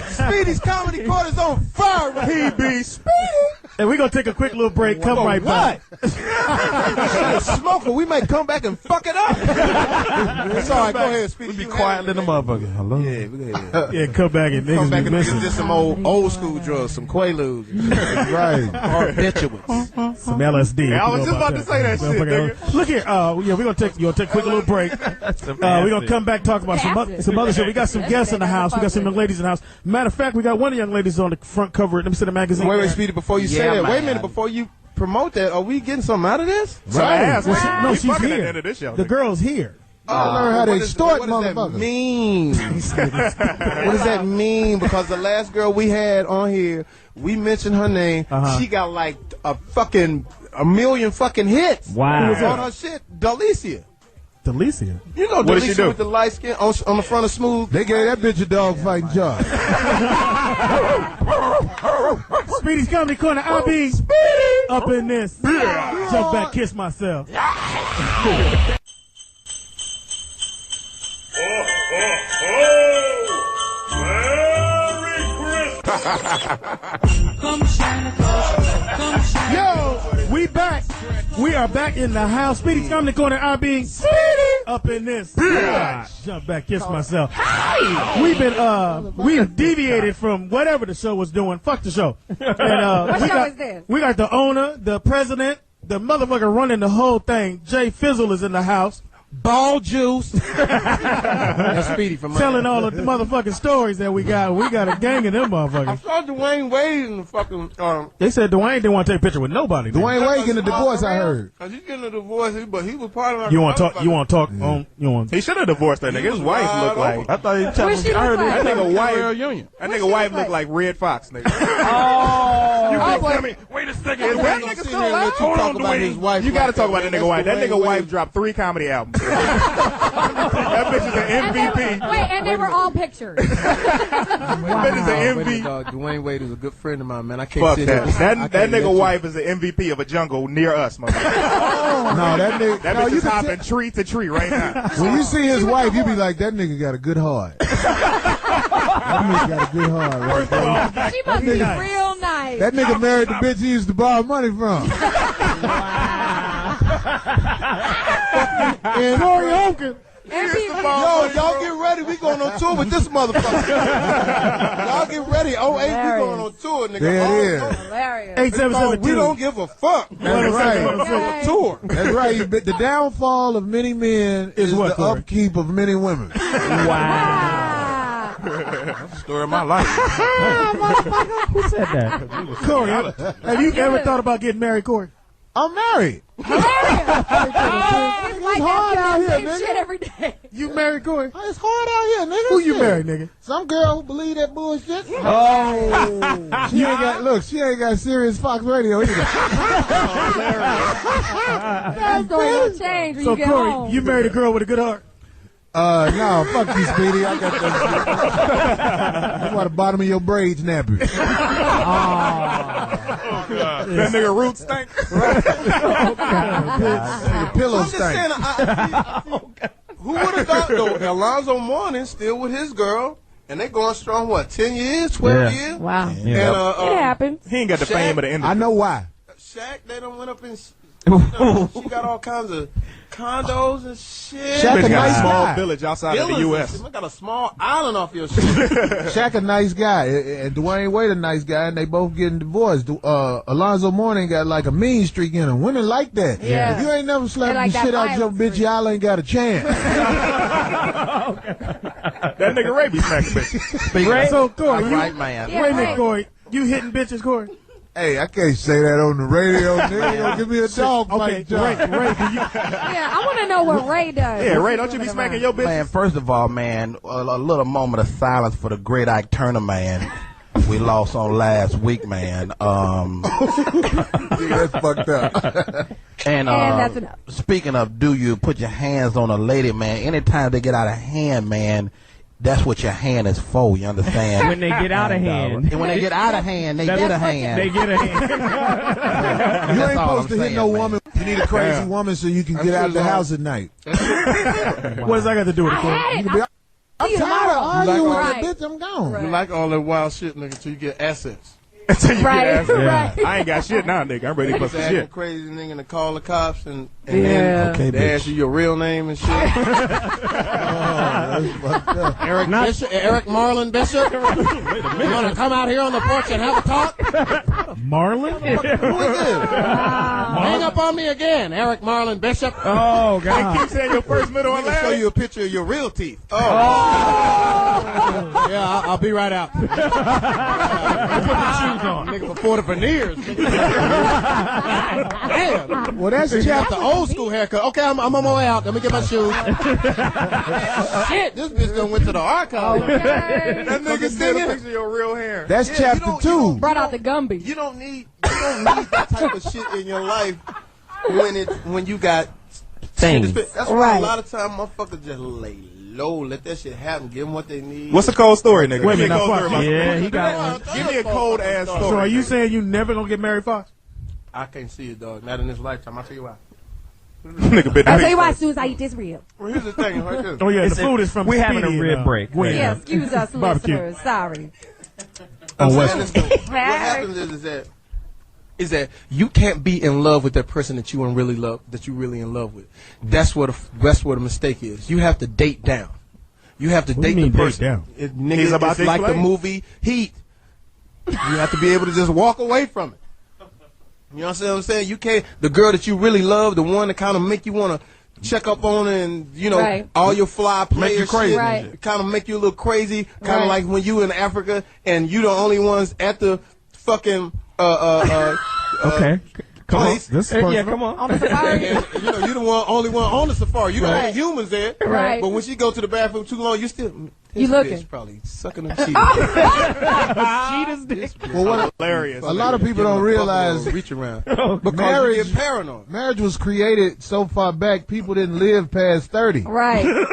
Speedy's comedy court is on fire. He be Speedy. And we're going to take a quick little break. Come right back. Smoker, we might come back and fuck it up. It's all right. Go ahead, Speedy. Be quiet in the motherfucker. Hello. Yeah, we go ahead. Yeah, come back and Come niggas back be and missing. get some old school drugs, some Quaaludes. Right. Barbiturates. Some LSD. Yeah, I was just about to say that shit, nigga. Look here. Yeah, we're going to take a quick little break. We're going to come back, talk about some other shit. We got some guests in the house. We got some young ladies in the house. Matter of fact, we got one of the young ladies on the front cover. Let me see the magazine. Wait, Speedy, before you say that, wait a minute, before you promote that, are we getting something out of this? Right. No, We she's fucking at the here. end of this show, The nigga. girl's here. learn how to extort what does that motherfuckers. mean? What does that mean? Because the last girl we had on here, we mentioned her name. She got like a million fucking hits. Wow. Who was on her shit? Delicia. Delicia. You know What did she Delicia do? with the light skin on the front of Smooth. They gave that bitch a dog fighting job. Speedy's Comedy Corner. I'll be up in this. Jump back, kiss myself. Yo, we back. We are back in the house. Speedy's Comedy Corner. I'll be up in this. Jump back, kiss myself. We've deviated from whatever the show was doing. Fuck the show. And, What show is this? We got the owner, the president, the motherfucker running the whole thing. Jay Fizzle is in the house. Ball juice. That's Speedy from Telling all the motherfucking stories that we got. We got a gang of them I motherfuckers. saw Dwayne Wade in the fucking They said Dwayne didn't want to take a picture with nobody. Dwayne Wade getting a divorce, I heard. Cause he's getting a divorce, but he was part of our You want to talk? You want to talk? You want? He should have divorced that nigga. His wife looked like I thought he What was she I heard look that like? nigga wife. Royal Union. That What nigga she wife look looked like Red Fox, nigga. Wait a second. Is that nigga still alive? Hold on, Dwayne. You gotta talk about that nigga wife. That nigga wife dropped 3 comedy albums. That bitch is an MVP. And they were all pictures. That bitch is an MVP. Dwayne Wade is a good friend of mine, man. I can't Fuck sit that. here. That nigga wife is an MVP of a jungle near us, motherfucker. No, that nigga. That no, bitch you is can hopping tree to tree right now. when you see his wife, you be like, that nigga got a good heart. That nigga got a good heart, right there. She must be real nice. That nigga married the bitch he used to borrow money from. And Lori Holcomb. Yo, y'all get ready. We going on tour with this motherfucker. Y'all get ready. 08, we going on tour, nigga. There it is. Hilarious. 8772. We don't give a fuck. That's right. Okay. Tour. That's right. The downfall of many men is what, the Corey? upkeep of many women. Ah. Story of my life. Who said that? Corey, have you ever thought about getting married, Corey? I'm married. It's like hard out here, same nigga. shit every day. You married, Corey? It's hard out here, nigga. Who you Shit. married, nigga? Some girl who believe that bullshit. Oh. She ain't got, she ain't got serious Fox radio either. That story will change when So, you get Corey, home. you married a girl with a good heart? No, fuck you, Speedy. I got that. You want the bottom of your braids nappy. That nigga root stink. The pillow I'm just saying, stank. who would have thought, though, Alonzo Mourning still with his girl, And they going strong, what, 10 years, 12 years? Wow. And, it happens. He ain't got the fame of the industry. I know why. Shaq, they done went up in, she got all kinds of condos and shit. Shaq a got nice a small guy. village outside of the U.S. I got a small island off your shit. Shaq a nice guy, and Dwayne Wade a nice guy, and they both getting divorced. Alonzo Mourning got like a mean streak in him. Women like that. Yeah. If you ain't never slapped like the shit that out your bitch, y'all ain't got a chance. That nigga Ray be smacking bitches. Ray, so Corey, Right, man. Yeah, wait a minute, Ray. Corey. You hitting bitches, Corey? Hey, I can't say that on the radio. Nigga, don't give me a dog Okay, fight, John. Ray, do you? Yeah, I want to know what Ray does. Yeah, Ray, don't you be smacking your bitches? Man, first of all, man, a little moment of silence for the great Ike Turner, man. We lost on last week, man. That's fucked up. And that's enough. Speaking of, do you put your hands on a lady, man? Anytime they get out of hand, man, that's what your hand is for. You understand? When they get out of hand. And when they get out of hand, they get a hand. They get a hand. You ain't all supposed to I'm hit saying, no man. woman. You need a crazy woman so you can get out the house at night. What does that got to do with it, Corey? You can be, I'm tired of arguing with Right. that bitch. I'm gone. You like all that wild shit, nigga, until you get assets. Until you Right, get asked. right. I ain't got shit now, nigga. I'm ready to bust some Acting shit. crazy nigga to call the cops and Yeah. then Okay, they bitch. ask you your real name and shit. Eric Bishop, Eric Marlon Bishop. You want to come out here on the porch and have a talk? Marlon? Hang up on me again, Eric Marlon Bishop. Oh, I God. keep saying your first, middle, and Let me show last. you a picture of your real teeth. Yeah, I'll be right out. Put the shoes on. Nigga, before the veneers. Damn. Well, that's Got chapter. the old school haircut. Okay, I'm on my way out. Let me get my shoes. Shit, this bitch done went to the archive. Okay. That nigga said a picture of your real hair. That's Yeah, chapter you don't- 2. Brought out the Gumby. You don't need that type of shit in your life when you got Things. That's why Right. a lot of times motherfuckers just lay low, let that shit happen, give them what they need. What's a cold story, nigga? Wait a Give me a minute, cold now, story. Fox, about- Yeah, he got one. Give me a cold ass story. So are you nigga. saying you never gonna get married, Fox? I can't see it, dog. Not in this lifetime. I'll tell you why. Nigga bit I'll the tell you meat. why as soon as I eat this rib. Well, here's the thing. Right here. Oh yeah, It's the food is from we're having a Speedy rib and, break. Gwen. Yeah, excuse us, Barbecue. listeners. Sorry. I'm saying West. this, though. What happens is that you can't be in love with that person that you really love, that you really in love with. That's where the mistake is. You have to date down. You have to What do date you the mean, date person. down? Nigga, He's about it's to like the explain. movie Heat. You have to be able to just walk away from it. You know what I'm saying? You can't. The girl that you really love, the one that kind of make you want to check up on her and, you know, Right. all your fly player you crazy. shit, Right. kind of make you a little crazy, kind of Right. like when you in Africa and you the only ones at the fucking Okay. Come on. place. This is Yeah, personal. come on. On the safari. And, you know, you the only one on the safari. You got Right. the humans there, Right. but when she go to the bathroom too long, you still You looking. bitch probably sucking her cheek. Cheetah's dick. Well, what Hilarious. a lot of people don't realize reach around Oh, because marriage- you get paranoid. marriage was created so far back, people didn't live past 30. Right. You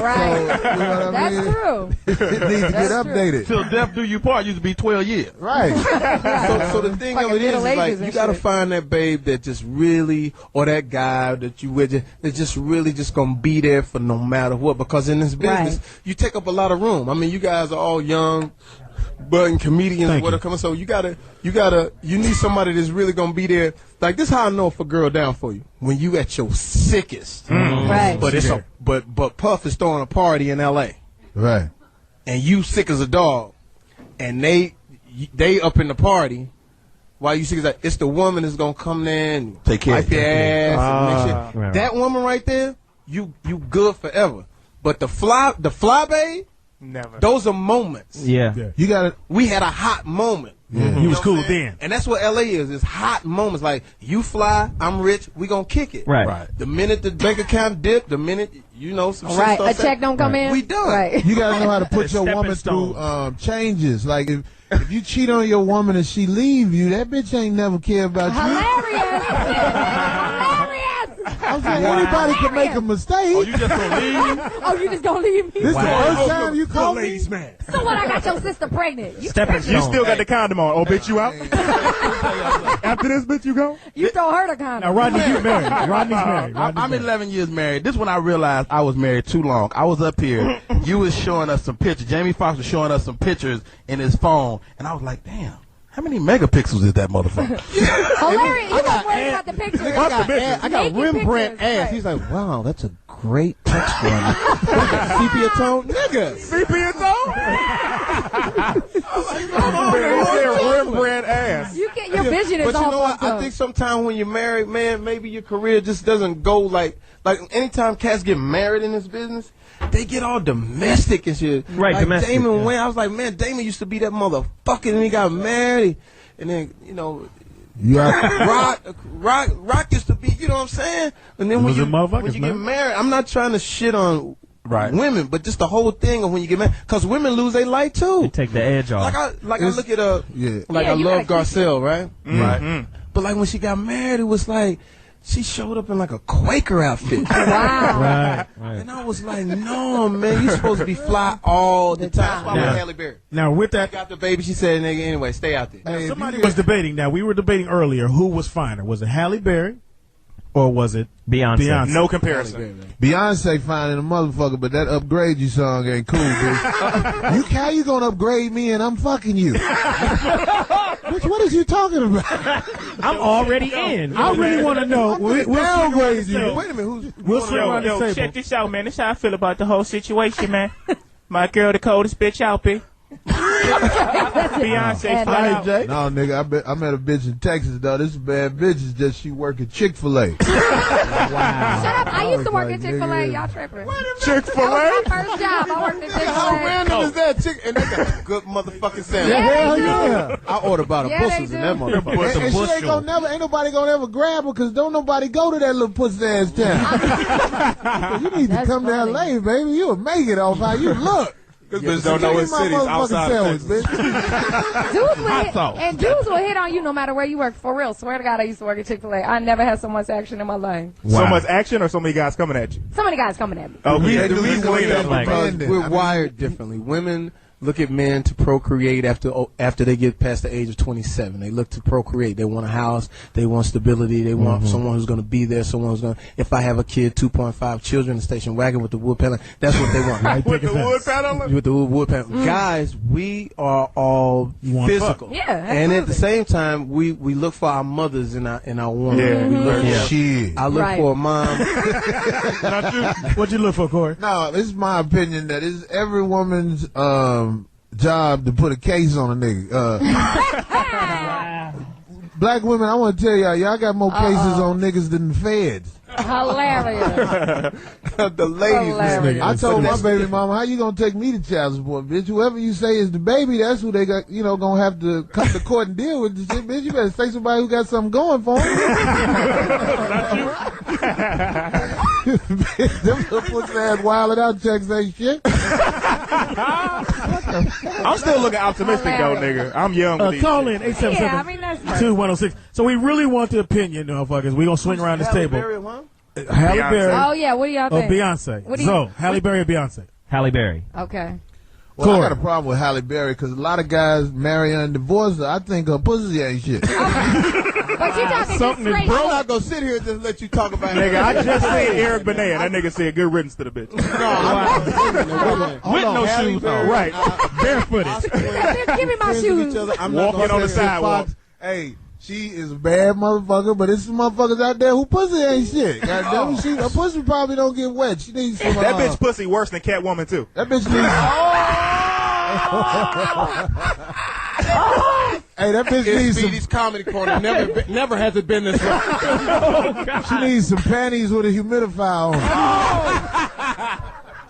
Right. know what I That's mean? true. It needs to get That's true. updated. Till death do you part used to be 12 years. Right. So the thing Like of it is Middle like Ages you and got to shit. find that babe that just really, or that guy that you with, that just really just gonna be there for no matter what. Because in this business, Right. you take up a lot of room. I mean, you guys are all young, budding comedians. Thank What you. are coming? So you need somebody that's really gonna be there. Like this, how I know if a girl down for you when you at your sickest. Right. But it's but Puff is throwing a party in L.A. Right. and you sick as a dog, and they up in the party, while you sick as it's the woman that's gonna come there and Take care wipe of your you. ass and make shit. right. That woman right there, you good forever. But the fly babe, Never. those are moments. Yeah. You got to. We had a hot moment. He was cool what I'm saying? then. And that's what LA is. It's hot moments. Like you fly, I'm rich, we gonna kick it. Right. The minute the bank account dip, the minute some shit Right. starts A check don't come in. We done. Right. You gotta know how to put your Stepping woman stone. through changes. Like if you cheat on your woman and she leave you, that bitch ain't never care about you. Hilarious. Hilarious. I'm Anybody can make a mistake. Oh, you just gonna leave? Oh, you just gonna leave me? This is the first time you call me? Ladies, man. So what? I got your sister pregnant. You still got the condom on. Oh, bitch, you out? After this, bitch, you go? You throw her the condom. Now, Rodney, you married. Rodney's married. I'm 11 years married. This is when I realized I was married too long. I was up here. You was showing us some pictures. Jamie Foxx was showing us some pictures in his phone. And I was like, damn, how many megapixels is that motherfucker? Hilarious. You was worried about the pictures. I got Rembrandt ass. Right. He's like, wow, that's a great texture on it. Sepia tone? Nigga. Sepia tone? Rembrandt ass. You get your vision is But you all know what? fucked up. I think sometimes when you're married, man, maybe your career just doesn't go like anytime cats get married in this business, they get all domestic and shit. Right, like domestic. Damon Wayne, I was like, man, Damon used to be that motherfucker, and he got married, and then Rock used to be, you know what I'm saying? And then when you get married, I'm not trying to shit on women, but just the whole thing of when you get married, because women lose their light too. They take the edge off. I look at I love Garcelle, right? Right. But like when she got married, it was like she showed up in like a Quaker outfit. Wow. Right. And I was like, no, man, you supposed to be fly all the time. That's why I'm Halle Berry. Now, with that, Got the baby, she said, nigga, anyway, stay out there. now, somebody was debating. Now, we were debating earlier who was finer. Was it Halle Berry or was it Beyonce. No comparison. Beyonce fine in a motherfucker, but that upgrade you song ain't cool, bitch. How you gonna upgrade me and I'm fucking you? Bitch, what is you talking about? I'm already in. I really want to know. We'll downgrade you. Wait a minute, We'll swing around the table. Check this out, man. This how I feel about the whole situation, man. My girl, the coldest bitch out, B. Beyonce fly out. No, nigga, I met a bitch in Texas, though. This is bad bitch. It's just she work at Chick-fil-A. Wow. Shut up. I used to work at Chick-fil-A. Y'all tripping. Chick-fil-A? That was my first job. I worked at Chick-fil-A. How random is that? And they got a good motherfucking sandwich. Hell yeah. I ordered about a bushels in that motherfucker. And she ain't nobody gonna ever grab her because don't nobody go to that little pussy ass town. You need to come to LA, baby. You'll make it off how you look. Because bitches don't know what cities outside of Texas. Dudes will hit on you no matter where you work. For real. Swear to God, I used to work at Chick-fil-A. I never had so much action in my life. Wow. So much action or so many guys coming at you? So many guys coming at me. We're wired differently. Women look at men to procreate after they get past the age of 27. They look to procreate. They want a house. They want stability. They want someone who's going to be there. Someone who's going to, if I have a kid, 2.5 children, a station wagon with the wood paneling, that's what they want. With the wood paneling? With the wood paneling. Guys, we are all physical. Yeah, absolutely. And at the same time, we look for our mothers in our woman. Yeah. We look Shit. I look for a mom. What'd you look for, Corey? No, this is my opinion that it's every woman's job to put a case on a nigga. Black women, I want to tell y'all got more cases on niggas than the feds. Hilarious. The ladies. Hilarious. I told my baby mama, how you gonna take me to child support, bitch? Whoever you say is the baby, that's who they got, gonna have to come to court and deal with this shit, bitch. You better say somebody who got something going for them. Them little pussy ass wildin' out checks ain't shit. I'm still looking optimistic, though, nigga. I'm young with these Call shit. in 877-2106. So we really want the opinion, motherfuckers. We gonna swing around this table. Halle Berry. Oh, yeah. What do y'all think? Or Beyonce. So, Halle Berry or Beyonce? Halle Berry. Okay. Well, I got a problem with Halle Berry because a lot of guys marry her and divorce her. I think her pussy ain't shit. But you talking Something is straight. Bro, I'm not gonna sit here and just let you talk about Nigga, I just seen Eric Benet. That nigga said good riddance to the bitch. No, I'm With no shoes on. Right. Barefooted. Give me my shoes. Walking on the sidewalk. Hey, she is a bad motherfucker, but there's some motherfuckers out there who pussy ain't shit. Goddamn, her pussy probably don't get wet. She needs some. That bitch pussy worse than Catwoman too. That bitch needs. Hey, that bitch needs some. Speedy's comedy corner. Never has it been this way. She needs some panties with a humidifier on.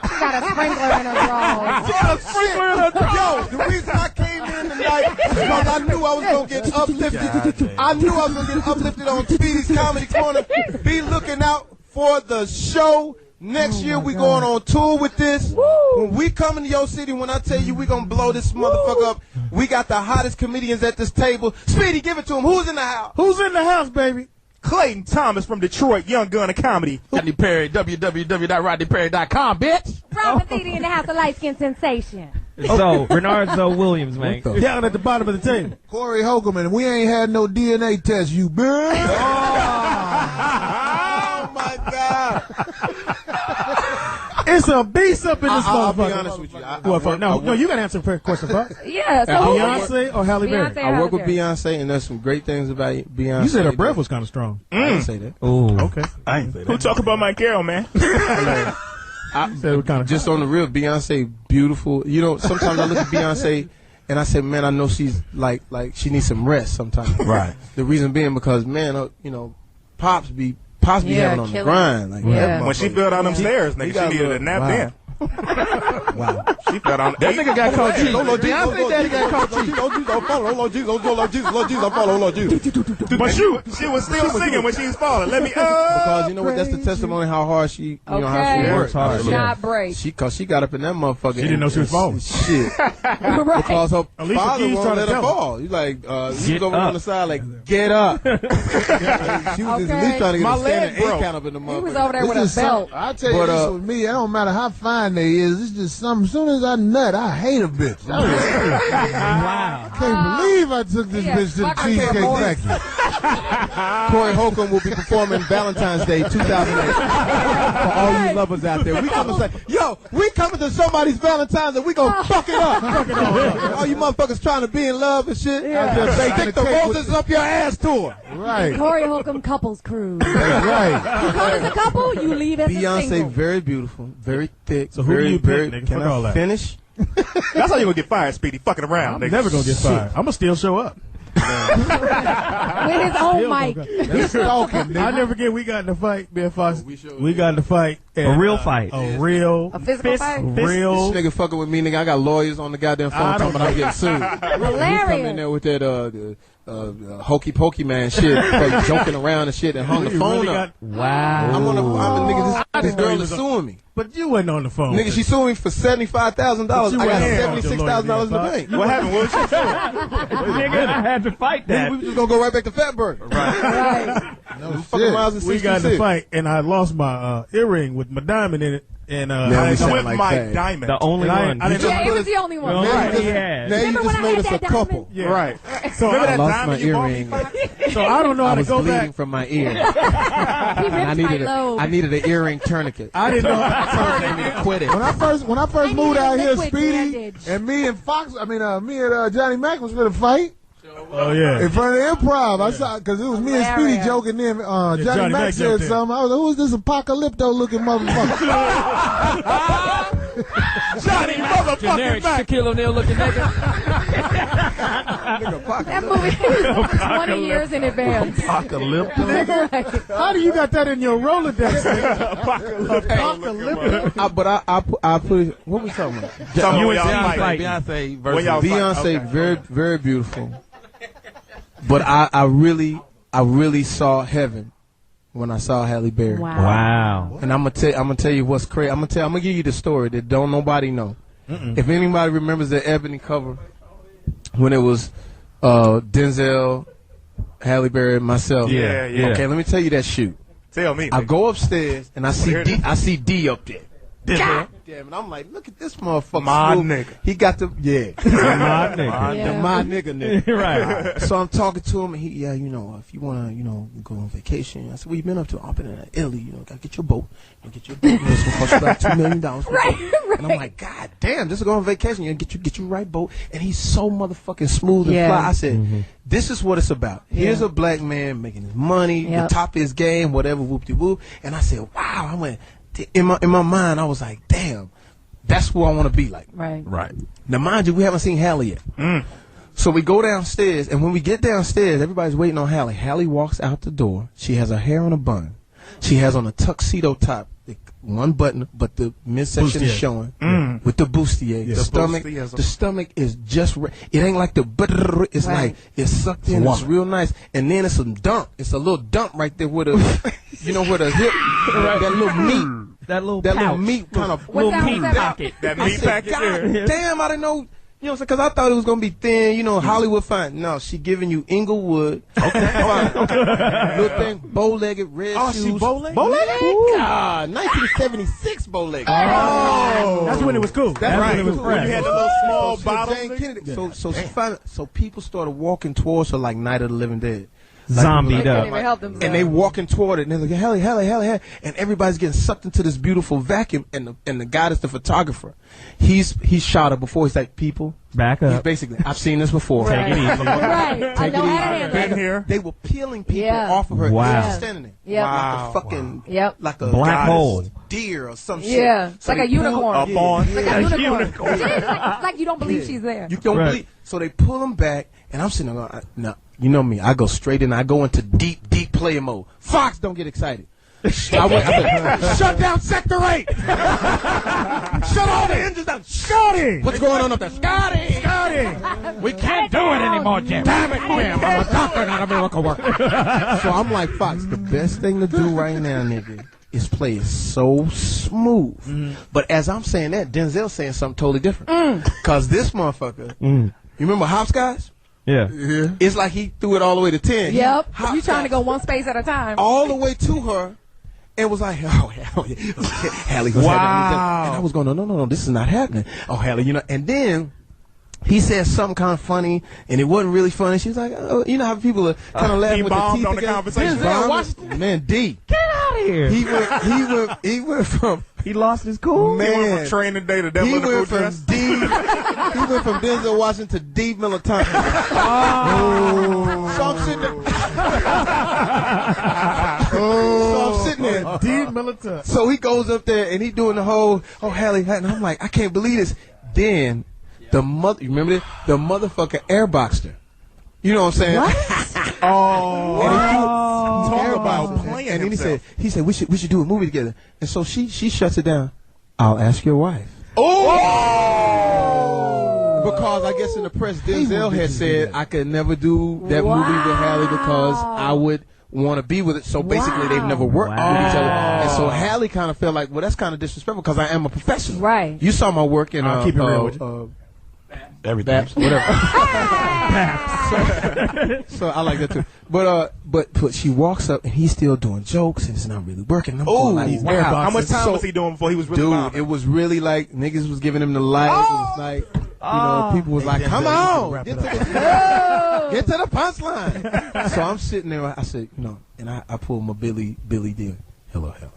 She got a sprinkler in her drawers. Yo, the reason I came in tonight is because I knew I was going to get uplifted. I knew I was going to get uplifted on Speedy's Comedy Corner. Be looking out for the show. Next year, we going on tour with this. When we come into your city, when I tell you we going to blow this motherfucker up, we got the hottest comedians at this table. Speedy, give it to him. Who's in the house? Who's in the house, baby? Clayton Thomas from Detroit, Young Gun of Comedy. Rodney Perry, www.rodneyperry.com, bitch. Robert Thede in the house of light skin sensation. So, Renardo Williams, man. Down at the bottom of the table. Corey Holcomb, and we ain't had no DNA test, you bitch. Oh my God. It's a beast up in this I'll motherfucker. be honest with you. No, you got to answer the question first. Yeah, so Beyonce or Halle Berry? Beyonce or I work Halle with Berry? Beyonce, and there's some great things about Beyonce. You said her breath was kind of strong. I didn't say that. Ooh. Okay. I ain't say Who that. talk about my girl, man? Just on the real, Beyonce, beautiful. You know, sometimes I look at Beyonce and I say, man, I know she's like she needs some rest sometimes. Right. The reason being because, man, you know, Pops be having on the grind. Like, Yeah. When she fell down them stairs, nigga, she needed a nap then. Wow. She fell down. That nigga got caught cheating. Beyonce daddy got caught cheating. Oh, Jesus, I'm falling. Oh, Lord Jesus, oh, Lord Jesus, Lord Jesus, I'm falling. Oh, Lord Jesus. But she was still singing when she was falling. Let me Because you know what? That's the testimony how hard she, you know, how she works. hard. Not break. Cause she got up in that motherfucker. She didn't know she was falling. Shit. Right. Because her Alicia father Keys won't tried to let her tell her. fall. He's like, she was Get over up. on the side like, get up. She was at least trying to get My a standing leg broke. eight count up in the He motherfucker. was over there with a belt. I tell you But, this with me, it don't matter how fine they is. It's just something. As soon as I nut, I hate a bitch. Wow. I can't believe I took this Yeah, bitch to the fuck, I Cheesecake can't Factory. Corey Holcomb will be performing Valentine's Day 2008 for all you lovers out there. We come and say, yo, we coming to somebody's Valentine's and we gonna fuck it up. All you motherfuckers trying to be in love and shit. just baking Stick a the cake roses up your ass to her. Right. Corey Holcomb couples cruise. That's right. You come as a couple, you leave as a Beyonce, single. very beautiful, very thick. So who very, do you pick, very, nigga? Can Fuck all I that. finish? That's how you gonna get fired, Speedy. Fucking around, I'm nigga. never going to get fired. I'm going to still show up. With his own mic. That's stalking, I nigga. never forget we got in the fight, me and Fox. We got in the fight. A and, real fight. A real. A physical fight? Real. This nigga fucking with me, nigga. I got lawyers on the goddamn phone I talking don't about I'm getting sued. Hilarious. He come in there with that hokey pokey man shit, like joking around and shit, and hung the You phone really up. Wow. I'm a nigga. This girl is was suing me. But you wasn't on the phone. Nigga, she suing me for $75,000. I you got wasn't on the $76,000 in the bank. What happened? What was she doing? Nigga, I had to fight that. We just gonna go right back to Fatburger. Right. No Fucking shit. miles and We got in the 66. fight, and I lost my earring with my diamond in it. And we I sound With like my that. diamond. The only And I- one. I didn't- Yeah, it was the only one. Well, Right. he had. Now you Remember just when I made had us a that couple. diamond? Yeah. Right. So Remember I that lost my diamond you bought me? earring. So I don't know how I to was go bleeding back. from my ear. He I ripped my lobe. needed an earring tourniquet. I didn't know. Quit it. When I first I moved needed out here, liquid Speedy bandage. and me and Fox, me and Johnny Mac was gonna fight Oh yeah. in front of the Improv. I saw because it was me and Speedy Hilarious. joking. Then Johnny Johnny Mac Mac said jumped in. something. I was like, "Who is this apocalypto looking motherfucker?" Johnny motherfucking Generic Mac. Shaquille O'Neal looking nigga. That movie was 20 years in advance. Apocalypse. Right. How do you got that in your Rolodex? Apocalyptic. But I put it, what we talking about? Tell me You when and y'all Beyonce. fight. Beyonce When versus y'all fight. Beyonce, Okay. very, very beautiful. But I really saw heaven when I saw Halle Berry. Wow. And I'm gonna tell you what's crazy. I'm gonna give you the story that don't nobody know. If anybody remembers the Ebony cover when it was Denzel, Halle Berry, and myself. Yeah, yeah. Okay, let me tell you that shoot. Tell me. I nigga. go upstairs and I Hear this. see D up there. Denzel. Damn it! I'm like, look at this motherfucker. My smooth. nigga. He got the My nigga. Yeah. my nigga. Right. So I'm talking to him, and he, you know, if you want to, you know, go on vacation. I said, well, you been up to? I've been in Italy, you know, got to get your boat. You know, get your boat. You know, it's going to cost you about $2 million. Right, And I'm like, God damn, just to go on vacation. You know, get you right boat. And he's so motherfucking smooth and Yeah. fly. I said, this is what it's about. Here's a black man making his money, Yep. the top of his game, whatever, whoop-de-whoop. And I said, wow. I went, in my mind, I was like, damn, that's who I want to be like. Right. Right. Now, mind you, we haven't seen Halle yet. So we go downstairs, and when we get downstairs, everybody's waiting on Halle. Halle walks out the door. She has her hair on a bun. She has on a tuxedo top, one button, but the midsection is Bustier. showing with the bustier. Yeah. The stomach, bustier is a- the stomach is just. It ain't like the. It's Right. like it's sucked in. It's real nice, and then it's some dump. It's a little dump right there with a, you know, where the hip, that little meat. That little That pouch. little meat kind of What's that? meat What's that? pocket. That I meat said, packet God there. damn, I didn't know. You know what I'm saying? Because I thought it was going to be thin, you know, Hollywood fine. No, she giving you Inglewood. Okay. Fine. Little thing, bow-legged, red shoes. Oh, she bow-legged? Bow-legged? God, 1976 bow-legged. Oh. That's when it was cool. That's right. when it was cool. When you had the little small bottles. Jane Kennedy. So she found, so people started walking towards her like Night of the Living Dead. Zombied up. And they walking toward it, and they're like, Hallie, and everybody's getting sucked into this beautiful vacuum, and the guy that's the photographer, he's shot her before. He's like, people, back up. He's basically, I've seen this before. Take it easy. Right. Take it easy. Been here. They were peeling people off of her. Wow. She's standing there. Yep. Like a fucking, like a black hole. Deer or some shit. Yeah. It's like a unicorn. A fawn. It's like a unicorn. It's like you don't believe she's there. You don't believe. So they pull them back, and I'm sitting there going, no, you know me. I go straight in. I go into deep player mode. Fox, don't get excited. I said, shut down Sector 8. Shut all the engines down. Scotty. What's going on up there? Scotty. We can't do it anymore, Jim. Damn it, ma'am. I'm a doctor, not a miracle worker. So I'm like, Fox, the best thing to do right now, nigga, is play it so smooth. But as I'm saying that, Denzel's saying something totally different. Because this motherfucker, you remember Hopscotch? Yeah. It's like he threw it all the way to 10. Yep. You trying to go one space at a time. All the way to her. And was like, oh, hell yeah. Hallie was Wow. And I was going, no, this is not happening. Oh, Hallie, you know. And then he said something kind of funny, and it wasn't really funny. She was like, oh, you know how people are kind of laughing with their teeth on the conversation. Denzel Washington. Man, D. Get out of here. He went from. He lost his cool. Man, he went from training day to that he little went from dress. D. He went from Denzel Washington to D. Militante. So I'm sitting there. So I'm sitting there. D. Militante. So he goes up there and he doing the whole, oh, Hallie, and I'm like, I can't believe this. Then the you remember this? The motherfucker airboxed her. You know what I'm saying? What? Talk about playing and then himself. he said we should do a movie together. And so she shuts it down. I'll ask your wife. Because I guess in the press, Denzel had said I could never do that movie with Hallie because I would want to be with it. So basically, they've never worked with each other. And so Hallie kind of felt like, well, that's kind of disrespectful because I am a professional. Right. You saw my work in I'll keep it real with you. Everything. Baps, whatever. so I like that too. But she walks up and he's still doing jokes and it's not really working. I'm going like, wow. How much time was he doing before he was really bombing? It was really like niggas was giving him the light. It was like, you know, people was like, come on, get to the punchline. So I'm sitting there. I said, you know, and I pulled my Billy deal. Hello, Hallie.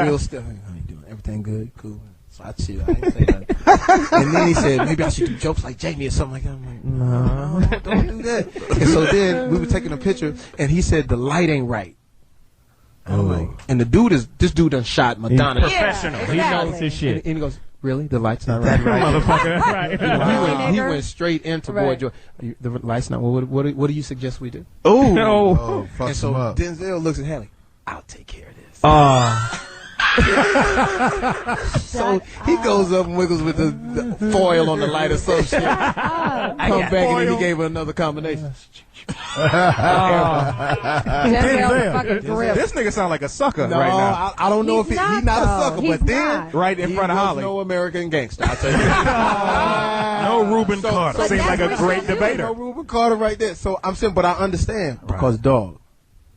Real stuff. How you doing? Everything good? Cool. So I chill. I didn't say nothing. And then he said, maybe I should do jokes like Jamie or something like that. I'm like, no, don't do that. And so then we were taking a picture, and he said, the light ain't right. And I'm like, and this dude done shot Madonna. Professional. Yeah, He knows his shit. And he goes, really? The light's not right? Motherfucker. Right. You know, he Nigger. went straight into Boy George. The light's not. What do you suggest we do? Oh. Fuck And so him up. Denzel looks at Hallie. I'll take care of this. So he goes up and wiggles with the foil on the light or some shit. Come back and then he gave her another combination. Denzel fucking grip. This nigga sound like a sucker No, right now. I don't know if he's not a sucker, He's but then not. Right in front of was Holly. no American gangster. I'll tell you. No Reuben Carter. But Seems that's like a what great you do. debater. No Reuben Carter right there. So I'm saying, but I understand because dog.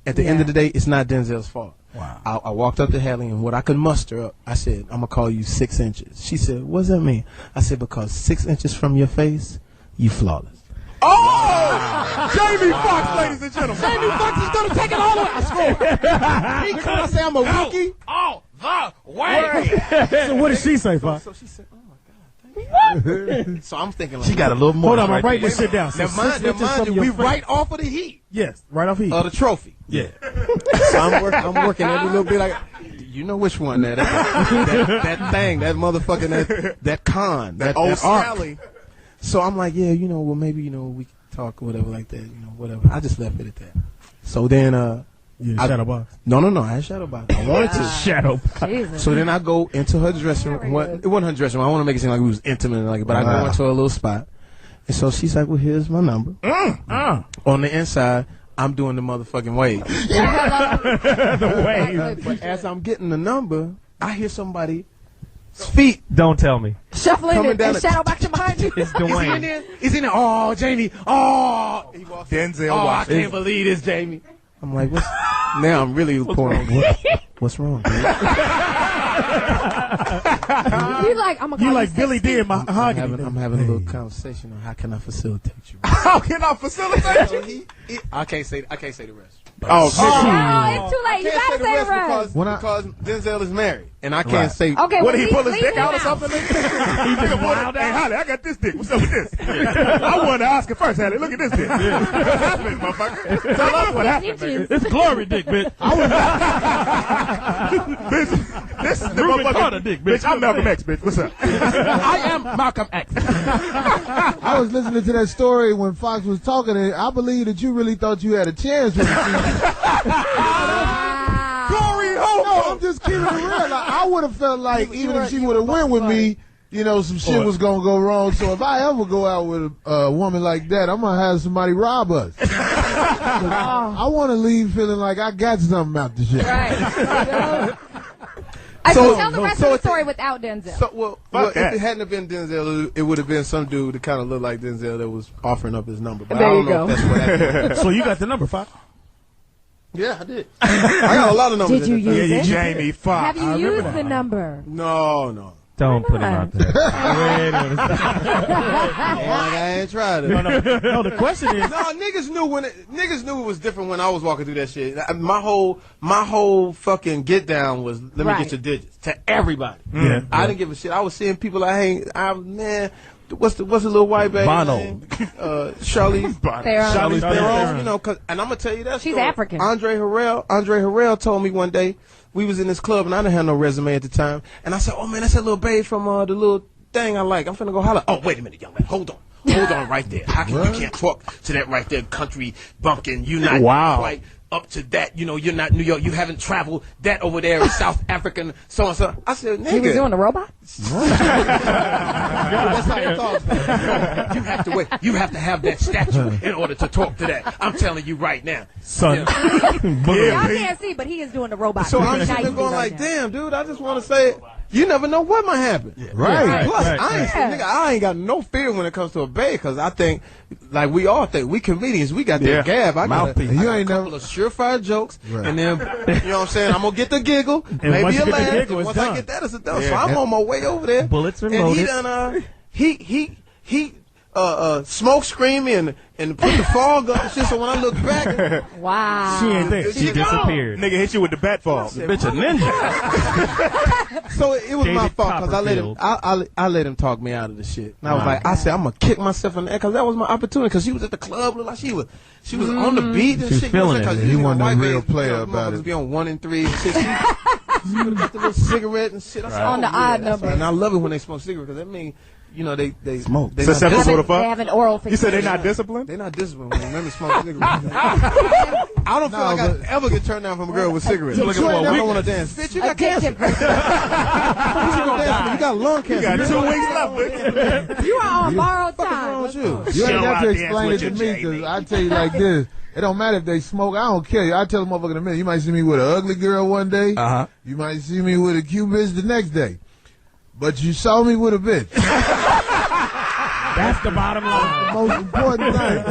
At the end of the day, it's not Denzel's fault. Wow. I walked up to Hallie and what I could muster up, I said, I'm gonna call you 6 inches. She said, what does that mean? I said, because 6 inches from your face, you flawless. Oh! Jamie Foxx, ladies and gentlemen. Jamie Foxx is gonna take it all the way. I swear. He come and say I'm a rookie. All the way. So what did she say, Fox? So she said, oh my God. Thank you. So I'm thinking like, She got a little more. Hold on, I'm writing this shit down. So now mind 6 inches from you, your we face. right off of the heat Yes, right off heat. of the trophy. Yeah. So I'm working every little bit like, you know which one that thing, that motherfucking, that con, that old arc. Sally. So I'm like, yeah, you know, well, maybe, you know, we can talk or whatever like that, you know, whatever. I just left it at that. So then, You I- shadow box. no, I ain't shadow box. I wanted to. Shadow. Jesus. So then I go into her dressing room. Well, it wasn't her dressing room. I want to make it seem like we was intimate, and like, but I go into a little spot. And so she's like, well, here's my number. On the inside, I'm doing the motherfucking wave. The wave. But as I'm getting the number, I hear somebody's feet Don't tell me. shuffling and shadow boxing behind you. It's Dwayne. He's in there. Oh, Jamie. Oh, he walks in. Denzel I Washington. can't believe this, Jamie. I'm like, what's now? I'm really pouring. What's wrong, dude? You like Billy D and Mahogany. I'm having a little conversation on how can I facilitate you. How can I facilitate you? I can't say the rest. Oh, it's too late. You gotta say the rest. Because Denzel is married, and I can't say. Okay, what, did he pull his dick out or something? He just wild Hey, out. Holly, I got this dick. What's up with this? I won the Oscar first, Holly. Look at this dick. What happened, motherfucker? Tell us what happened, nigga. It's glory dick, bitch. Bitch, this is the motherfucker. Dick, Bitch, I'm Malcolm X, bitch. What's up? I am Malcolm X. I was listening to that story when Foxx was talking, and I believe that you really thought you had a chance with the Corey Holcomb. No, I'm just keeping it real. Like, I would have felt like even if she would have went with me, you know, some shit was gonna go wrong. So if I ever go out with a woman like that, I'm gonna have somebody rob us. I want to leave feeling like I got something out the shit. Right. I can tell the rest of the story without Denzel. So, well, if it hadn't have been Denzel, it would have been some dude that kind of looked like Denzel that was offering up his number. But There I don't you know go. if that's what happened. So you got the number, Fox? Yeah, I did. I got a lot of numbers. Did you in that use thing. it? Jamie Foxx. Have you used the number? No. Don't put him out there. I ain't tried it. No, the question is. No, niggas knew it was different when I was walking through that shit. My whole fucking get down was let me get your digits to everybody. Yeah. I didn't give a shit. I was seeing people man. What's the little white baby Bono. name? Charlize Theron. Theron. You know, and I'm gonna tell you that She's story. African. Andre Harrell told me one day we was in this club and I didn't have no resume at the time, and I said, "Oh man, that's that little babe from the little thing I like. I'm finna go holler." Oh, wait a minute, young man, hold on right there. How can you can't talk to that right there, country bumpkin? You not quite up to that. You know, you're not New York. You haven't traveled that over there in South African so and so. I said, nigga, He was doing the robot? that's how he talks. You have to wait. You have to have that statue in order to talk to that. I'm telling you right now, son. Y'all can't see, but he is doing the robot. So I'm sitting there going like, damn, dude, I just want to say, you never know what might happen. Right. Plus, I ain't got no fear when it comes to a babe, because I think, like we all think, we comedians, we got that gab. I got a couple of surefire jokes, and then, you know what I'm saying, I'm going to get the giggle, maybe a laugh, and once I get that, it's a done. So I'm on my way over there. Bullets are and loaded. he done, he smoke screaming and put the fog up and shit, so when I look back, wow. She ain't there. She disappeared. Nigga hit you with the bat fall. Bitch a ninja. so it was my David fault because I let him. Copperfield. I let him talk me out of the shit. And I was like, I said, I'm gonna kick myself in the ass because that was my opportunity. Because she was at the club, looked like she was on the beat and She was shit. feeling it. He wasn't a real player about it. Be on 1 and 3 and shit. She would have got the little cigarette and shit. I said, On the odd number. And I love it when they smoke cigarettes because that means, you know, they smoke. It's a separate sort of They fuck. have an oral You said they fixation. not disciplined? They're not disciplined when women smoke cigarettes. I don't feel like I ever get turned down from a girl with cigarettes. You Look at what we want to dance. Bitch, you got cancer. Addictive person. You got lung cancer. You got 2 weeks left, bitch. You are on borrowed What's wrong with time. you? You ain't got to out there explain it with to your me, Jamie. because I tell you like this. It don't matter if they smoke. I don't care. I tell the motherfucker in a minute. You might see me with an ugly girl one day. You might see me with a cute bitch the next day. But you saw me with a bitch. That's the bottom line. The most important thing.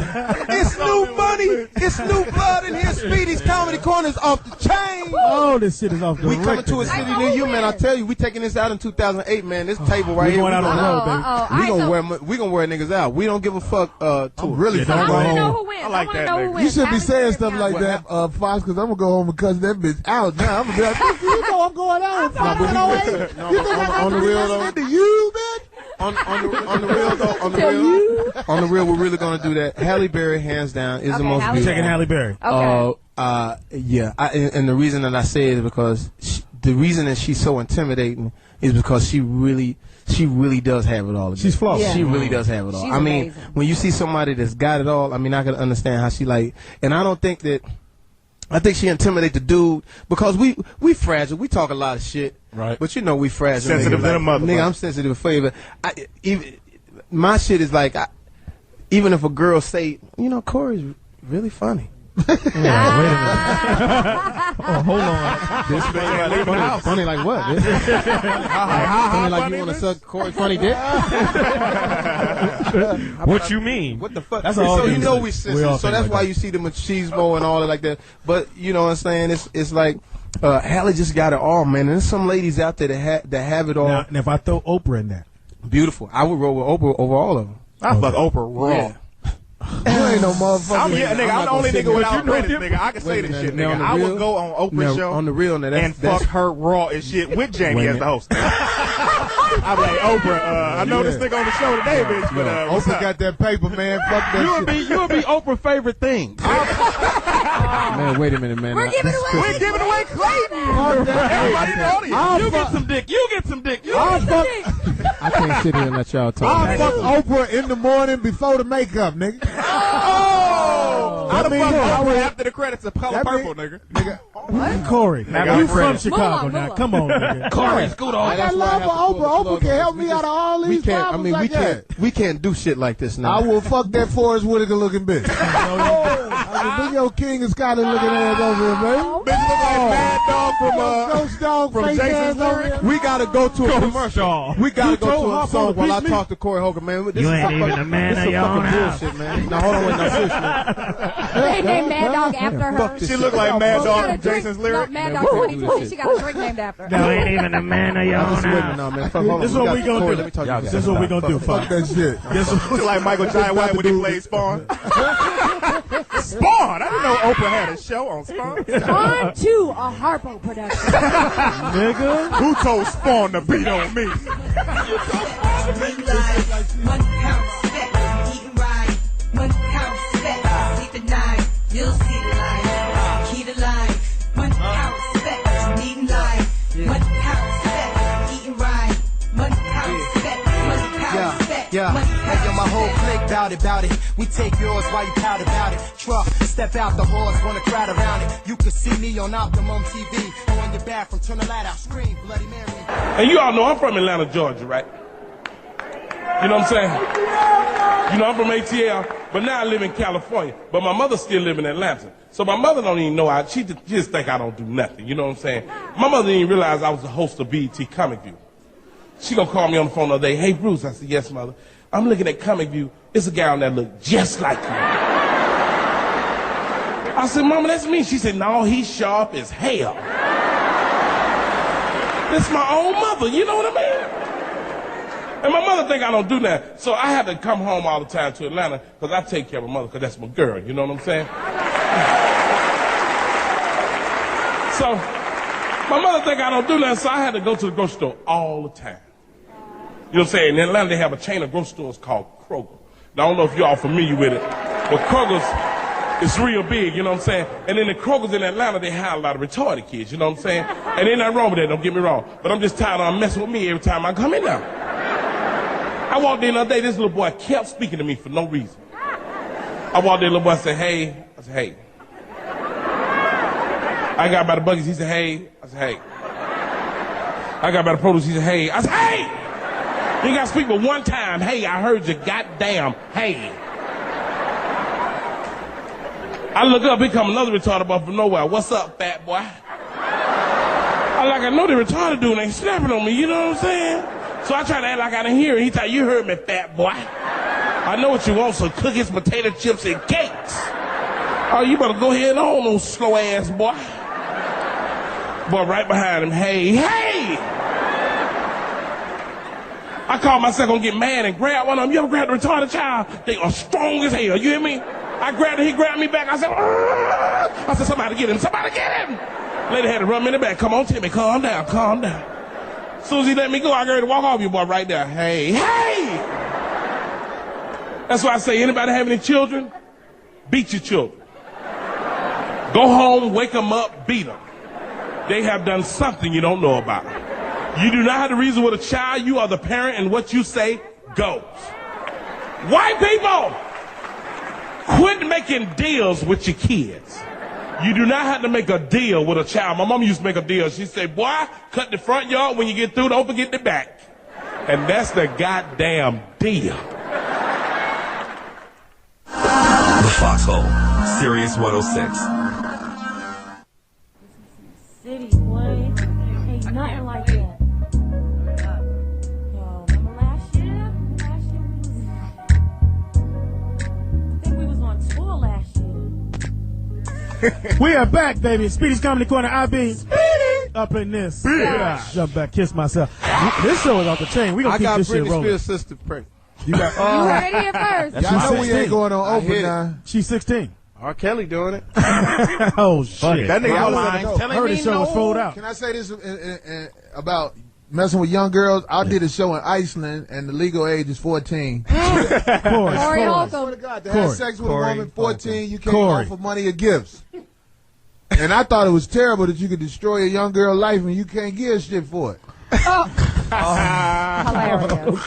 It's new money. It's new blood in here. Speedy's Comedy Corner is off the chain. Oh, this shit is off the We coming record. to a city near you, man. I tell you, we taking this out in 2008, man. This table right We here. going out on the road, baby. We gonna wear niggas out. We don't give a fuck. I'm really Yeah, I gonna go want to know home. who wins. I like want to that, know who nigga. wins. You should be Alex saying or stuff like Bianca? that, Fox, because I'm going to go home and cuss that bitch out now. I'm going to be like, you know I'm going out. You think I got to listen to you, bitch? On the real, we're really gonna do that. Halle Berry, hands down, is the Okay, most Halle beautiful. Taking Halle Berry. Okay. Yeah. And the reason that I say it is because the reason that she's so intimidating is because she really does have it all. Again. She's flawless. Yeah. She really does have it all. She's I mean, amazing. when you see somebody that's got it all, I mean, I can understand how she like. And I think she intimidate the dude because we fragile. We talk a lot of shit. Right. But you know we fragile. Sensitive nigga. than a mother, Nigga, bro. I'm sensitive for you. But my shit is like, even if a girl say, you know, Corey's really funny. Oh, hold on. This funny like what? Funny like you want to suck Corey's funny dick? What you mean? What the fuck? That's so all you these know things. we We sisters. all So think that's like why that. you see the machismo and all that like that. But you know what I'm saying? It's like Hallie just got it all, man. And there's some ladies out there that have it all. Now, if I throw Oprah in that, Beautiful. I would roll with Oprah over all of them. I fuck Oprah raw. Yeah. You ain't no motherfucker. I'm the only nigga without credits, nigga. I can say this shit, nigga. I would go on Oprah's show on the real now, and fuck her raw as shit with Jamie as the host. I'm like, Oprah, I know this nigga on the show today, bitch, but what's Oprah up? got that paper, man. Fuck that shit. You'll be Oprah's favorite thing. Man, wait a minute, man. We're giving away Clayton. Everybody in the audience. You get some dick. You get some dick. I can't sit here and let y'all talk. I'll fuck Oprah in the morning before the makeup, nigga. I'd have mean, fucked I Oprah would- after the credits of Color that Purple, mean- nigga. Corey, Nigga, you I'm from ready. Chicago Move now? on. Come on, nigga. Corey, scoot on. I got love for Oprah. Oprah can help me out of all these problems like that. We can't do shit like this now. I will fuck that Forrest Whitaker looking bitch. Bring your King of Scotland looking ass over here, man. Bitch look like Mad Dog Ghost dog from face Jason's ass over Lyric. here. We gotta go to a commercial. We gotta go to a song while I talk to Corey Holcomb, man. This You is ain't some even fucking- a man this of is your some own fucking house. bullshit, man. Now hold on, wait, no, seriously, man. They named Mad Dog after her. Fuck this She shit. look like Mad She Dog got a from drink- Jason's no, Lyric. Mad Yeah, Dog we don't do 2020. this She got a drink named after her. You ain't even a man of your I'm own just waiting house. on, man. Fuck, hold on. This is what we got- gonna Corey, do. Let me talk to you. This is what we gonna do, Fuck Fox. that shit. Look like Michael Jai White when he played Spawn. Spawn! I didn't know Oprah had a show on Spawn. On to a Harpo production. Nigga. Who told Spawn to beat on me? You'll see the light. Key to life. 1 pound respect. Needing life. 1 pound respect. Eating right. 1 pound respect. 1 pound respect. Yeah, hey, yo, my whole clique bout it. We take yours while you pout about it. Truck, step out the horse, wanna crowd around it. You can see me on Optimum TV. On your bathroom, turn the light out, scream, Bloody Mary. And you all know I'm from Atlanta, Georgia, right? You know what I'm saying? You know, I'm from ATL, but now I live in California. But my mother still live in Atlanta. So my mother don't even know, she just think I don't do nothing. You know what I'm saying? My mother didn't even realize I was the host of BET Comic View. She gonna call me on the phone the other day. Hey, Bruce. I said, yes, mother. I'm looking at Comic View. It's a guy on there look just like you. I said, Mama, that's me. She said, no, he's sharp as hell. That's my own mother. You know what I mean? And my mother think I don't do that. So I had to come home all the time to Atlanta because I take care of my mother because that's my girl. You know what I'm saying? So my mother think I don't do that, so I had to go to the grocery store all the time. You know what I'm saying? In Atlanta, they have a chain of grocery stores called Kroger. Now, I don't know if y'all familiar with it, but Kroger's, it's real big, you know what I'm saying? And in the Kroger's in Atlanta, they hire a lot of retarded kids, you know what I'm saying? And ain't nothing wrong with that, don't get me wrong. But I'm just tired of them messing with me every time I come in there. I walked in the other day, this little boy kept speaking to me for no reason. I walked in, little boy said, hey. I said, hey. I got by the buggies, he said, hey. I said, hey. I got by the produce, he said, hey. I said, hey! You got to speak but one time. Hey, I heard you goddamn. Hey. I look up, here come another retarded boy from nowhere. What's up, fat boy? I know the retarded dude ain't snapping on me, you know what I'm saying? So I try to act like I didn't hear it. He thought, you heard me, fat boy. I know what you want, some cookies, potato chips, and cakes. Oh, you better go ahead on, those slow ass boy. Boy, right behind him, hey, hey! I called myself gonna get mad and grab one of them. You ever grab the retarded child? They are strong as hell, you hear me? I grabbed him, he grabbed me back. I said, Argh! I said, somebody get him, somebody get him. Lady had to run me in the back. Come on, Timmy, calm down, calm down. As soon as he let me go, I got ready to walk off you, boy, right there. Hey, hey! That's why I say, anybody have any children? Beat your children. Go home, wake them up, beat them. They have done something you don't know about. You do not have to reason with a child. You are the parent, and what you say goes. White people, quit making deals with your kids. You do not have to make a deal with a child. My mom used to make a deal. She said, boy, cut the front yard. When you get through, don't forget the back. And that's the goddamn deal. The Foxhole, Sirius 106. City, boy. Ain't nothing like that. Yo, remember last year? I think we was on tour last year. We are back, baby. Speedy's Comedy Corner. IB. Speedy. Up in this. Yeah. Jump back, kiss myself. This show is off the chain. We gonna keep this shit rolling. I got Britney Spears' sister pregnant. You got. You heard it here first. Y'all know we ain't going on open now. She's 16. R. Kelly doing it. Oh shit! That nigga I heard his show was sold out. Can I say this about messing with young girls? I did a show in Iceland, and the legal age is 14. Corey Holcomb. To have sex with a woman 14, you can't offer money or gifts. And I thought it was terrible that you could destroy a young girl's life and you can't give shit for it. Hilarious.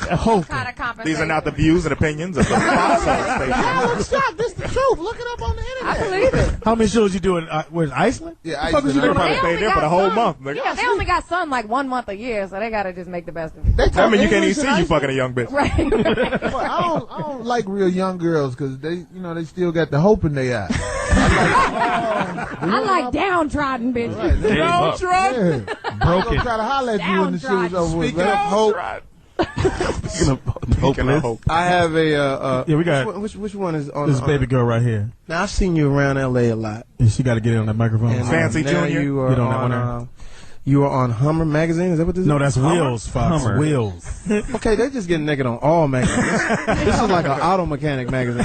These are not the views and opinions of the Foxx station. Yeah, stop. This the truth. Look it up on the internet. I believe it. How many shows you doing? Where's Iceland? Yeah, What the fuck was you They doing? probably stayed there for the whole month. Nigga. Yeah, they only got sun like 1 month a year, so they gotta just make the best of it. I mean, you can't even see you fucking a young bitch. Right. I don't like real young girls because they still got the hope in their eyes. I like downtrodden bitches. Right, Downtrodden? Yeah. Broken. Try to holler at you when the shit was over with. Speaking of hope. Speaking of hope. I have a. Yeah, we got. Which one is on? This baby girl right here. Now I've seen you around L.A. a lot. And she got to get in on that microphone. And, Fancy now Junior. You are Get on that on. one You are on Hummer magazine. Is that what this is? No, that's Wheels, Fox. Hummer. Wheels. Okay, they're just getting naked on all magazines. This is like an auto mechanic magazine.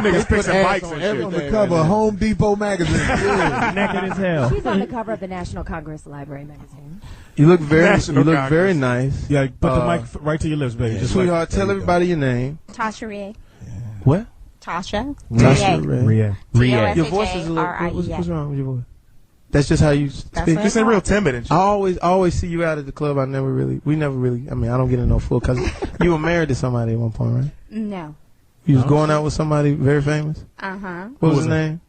Niggas fixing bikes and On shit. the cover of Home Depot magazine. Yeah. Naked as hell. She's on the cover of the National Congress Library magazine. You look very, National very Congress. nice. Yeah, put the mic right to your lips, baby. Just Sweetheart, tell everybody your name. Tasha Rie. What? Tasha. Tasha Rie. Rie. Your voice is a little. What's wrong with your voice? That's just how you speak. You seem real timid and shit. I always see you out at the club. We never really. I mean, I don't get in no full because you were married to somebody at one point, right? No. You was going out with somebody very famous. What was his name?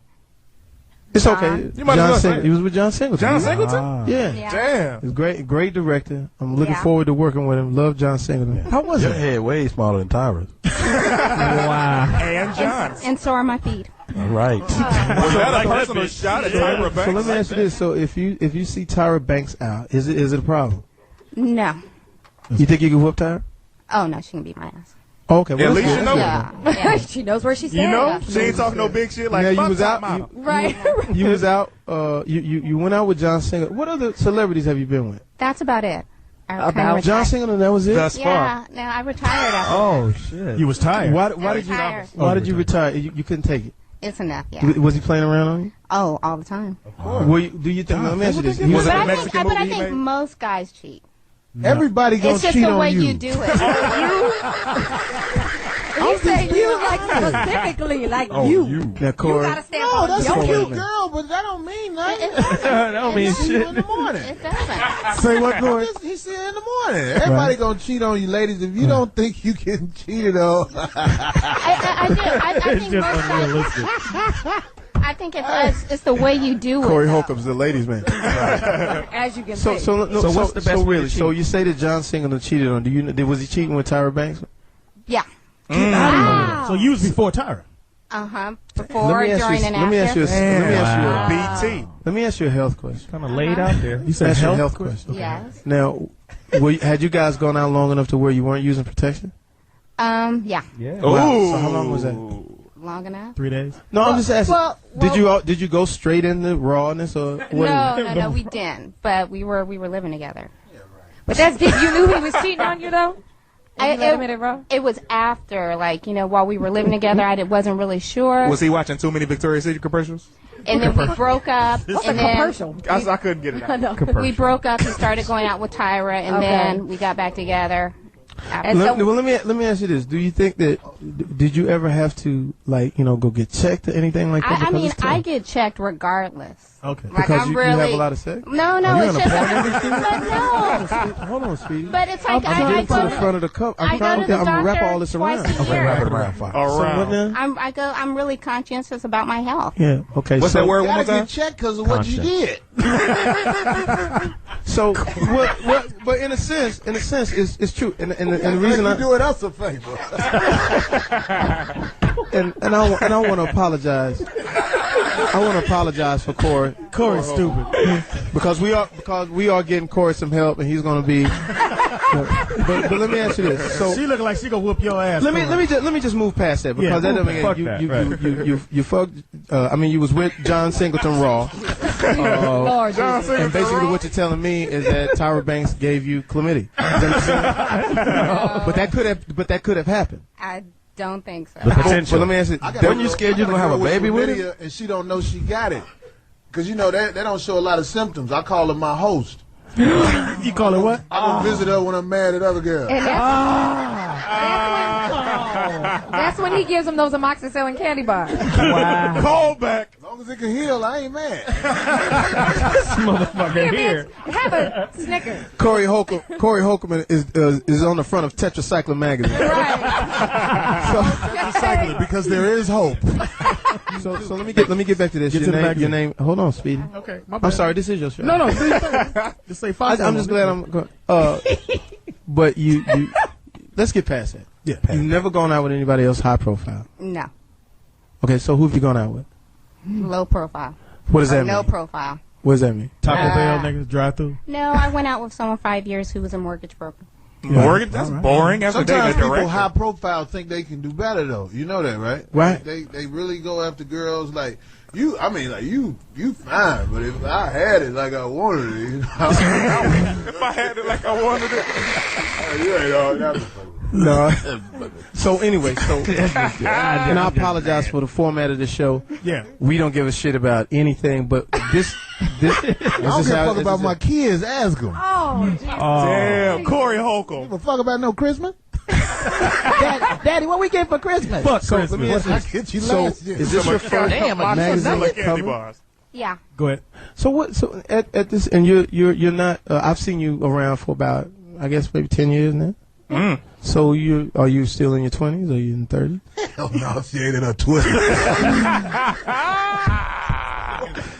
It's okay. You might as well say Singleton. it. You was with John Singleton. John Singleton? Yeah. Damn. He's great director. I'm looking forward to working with him. Love John Singleton. How was Your it? head way smaller than Tyra's. Wow. And John. And so are my feet. All right. Was that a personal shot at Tyra Banks? So let me ask you this: so if you see Tyra Banks out, is it a problem? No. You think you can whoop Tyra? Oh, no, she can beat my ass. Okay. Yeah, at least that's you good. know. Yeah. She knows where she stands. You know? She ain't talking no big shit like Now, you fuck was Top out. Model. Right. You was out. You went out with John Singleton. What other celebrities have you been with? That's about it. About John Singleton. That was it. Thus Yeah. far. No, I retired after. Oh shit. You was tired. Why I did you? retired. Why did you retire? You couldn't take it. It's enough, yeah. Was he playing around on you? Oh, all the time. Do you think? Let me ask you this. Was it But a I Mexican think, movie I he think made? most guys cheat. Everybody gonna It's just cheat the on way you. you do it. He said you like specifically like you. Now, Corey. Gotta stand No, on that's your a cute feet. girl, but that don't mean nothing. That don't mean See you shit. in the morning. It doesn't. Say what, Corey? He said in the morning. Everybody gonna cheat on you, ladies. If you don't think you getting cheated on, I do. I It's think just most unrealistic. guys. I think it's the way you do it. Corey though. Holcomb's the ladies' man. As you can So see. what's the best way to really? cheat? So you say that John Singleton cheated on? Was he cheating with Tyra Banks? Yeah. Wow. So you was before Tyra. Before, during, and Let me ask you. BT. Let me ask you a health question. Kind of laid out there. You said Ask you a health? health question. Yes. Now, had you guys gone out long enough to where you weren't using protection? Yeah. Yeah. Wow. So how long was that? Long enough? 3 days. No, I'm just asking. Well, did you go straight into rawness or what? No, we didn't. But we were living together. But that's deep. You knew he was cheating on you though? It was after, like, while we were living together, I wasn't really sure. Was he watching too many Victoria's Secret commercials? And then we broke up. What's and a commercial? I couldn't get it out. We broke up. He started going out with Tyra, and then we got back together. Let me ask you this: do you think that did you ever have to go get checked or anything like that? I mean, I get checked regardless. Okay. Like, because I'm you really, have a lot of sex. No, it's just. But no. Hold on, Speedy. But it's like I'm getting to the front of the cup. I'm gonna wrap all this around. Okay, wrap it around. I'm really conscientious about my health. Yeah. Okay. What's that word? you One more gotta time. get checked because of what you did. So, but in a sense, it's true. And the reason I doing us a favor. and I want to apologize. I want to apologize for Corey. Corey's stupid. Because we are getting Corey some help, and he's going to be. But let me ask you this. So she look like she gonna whoop your ass. Let me just move past that because that doesn't mean you fucked. I mean, you was with John Singleton Raw. And basically, what you're telling me is that Tyra Banks gave you chlamydia. But that could have happened. I don't think so. The potential. But let me ask you: weren't you scared you were gonna have a baby with it? And she don't know she got it, because you know that don't show a lot of symptoms. I call her my host. You call it what? I don't visit her when I'm mad at other girls. That's when he gives them those amoxicillin candy bars. Wow. Call back. As long as it can heal, I ain't mad. This motherfucker here. Have a Snicker. Corey Holcomb is on the front of Tetracycline magazine. Tetracycline, because there is hope. So let me get back to this. Your name. Hold on, Speedy. Okay, my bad. I'm sorry. This is your show. No. Just say Foxx. I'm just glad I'm going. But you. Let's get past that. Yeah. You've never gone out with anybody else high profile. No. Okay, so who have you gone out with? Low profile. What does that mean? No profile. What does that mean? Taco Bell niggas drive through. No, I went out with someone 5 years who was a mortgage broker. Mortgage? That's boring. That's what Sometimes they people high profile think they can do better though. You know that, right? Right. They really go after girls like you. I mean, like you fine, but if I had it like I wanted it, you know, if I had it like I wanted it, you ain't all that. No. So anyway, and I apologize for the format of the show. Yeah. We don't give a shit about anything, but this I don't give a fuck about my kids. Ask them. Oh, damn, Corey Holcomb. Give a fuck about no Christmas? Daddy, what we get for Christmas? Fuck So Christmas. let me ask you. I get you So last year. is this your first magazine candy cover? bars. Yeah. Go ahead. So what? So at this, and you're not. I've seen you around for about, I guess, maybe 10 years now. So are you still in your 20s? Are you in 30s? Hell no, she ain't in her 20s.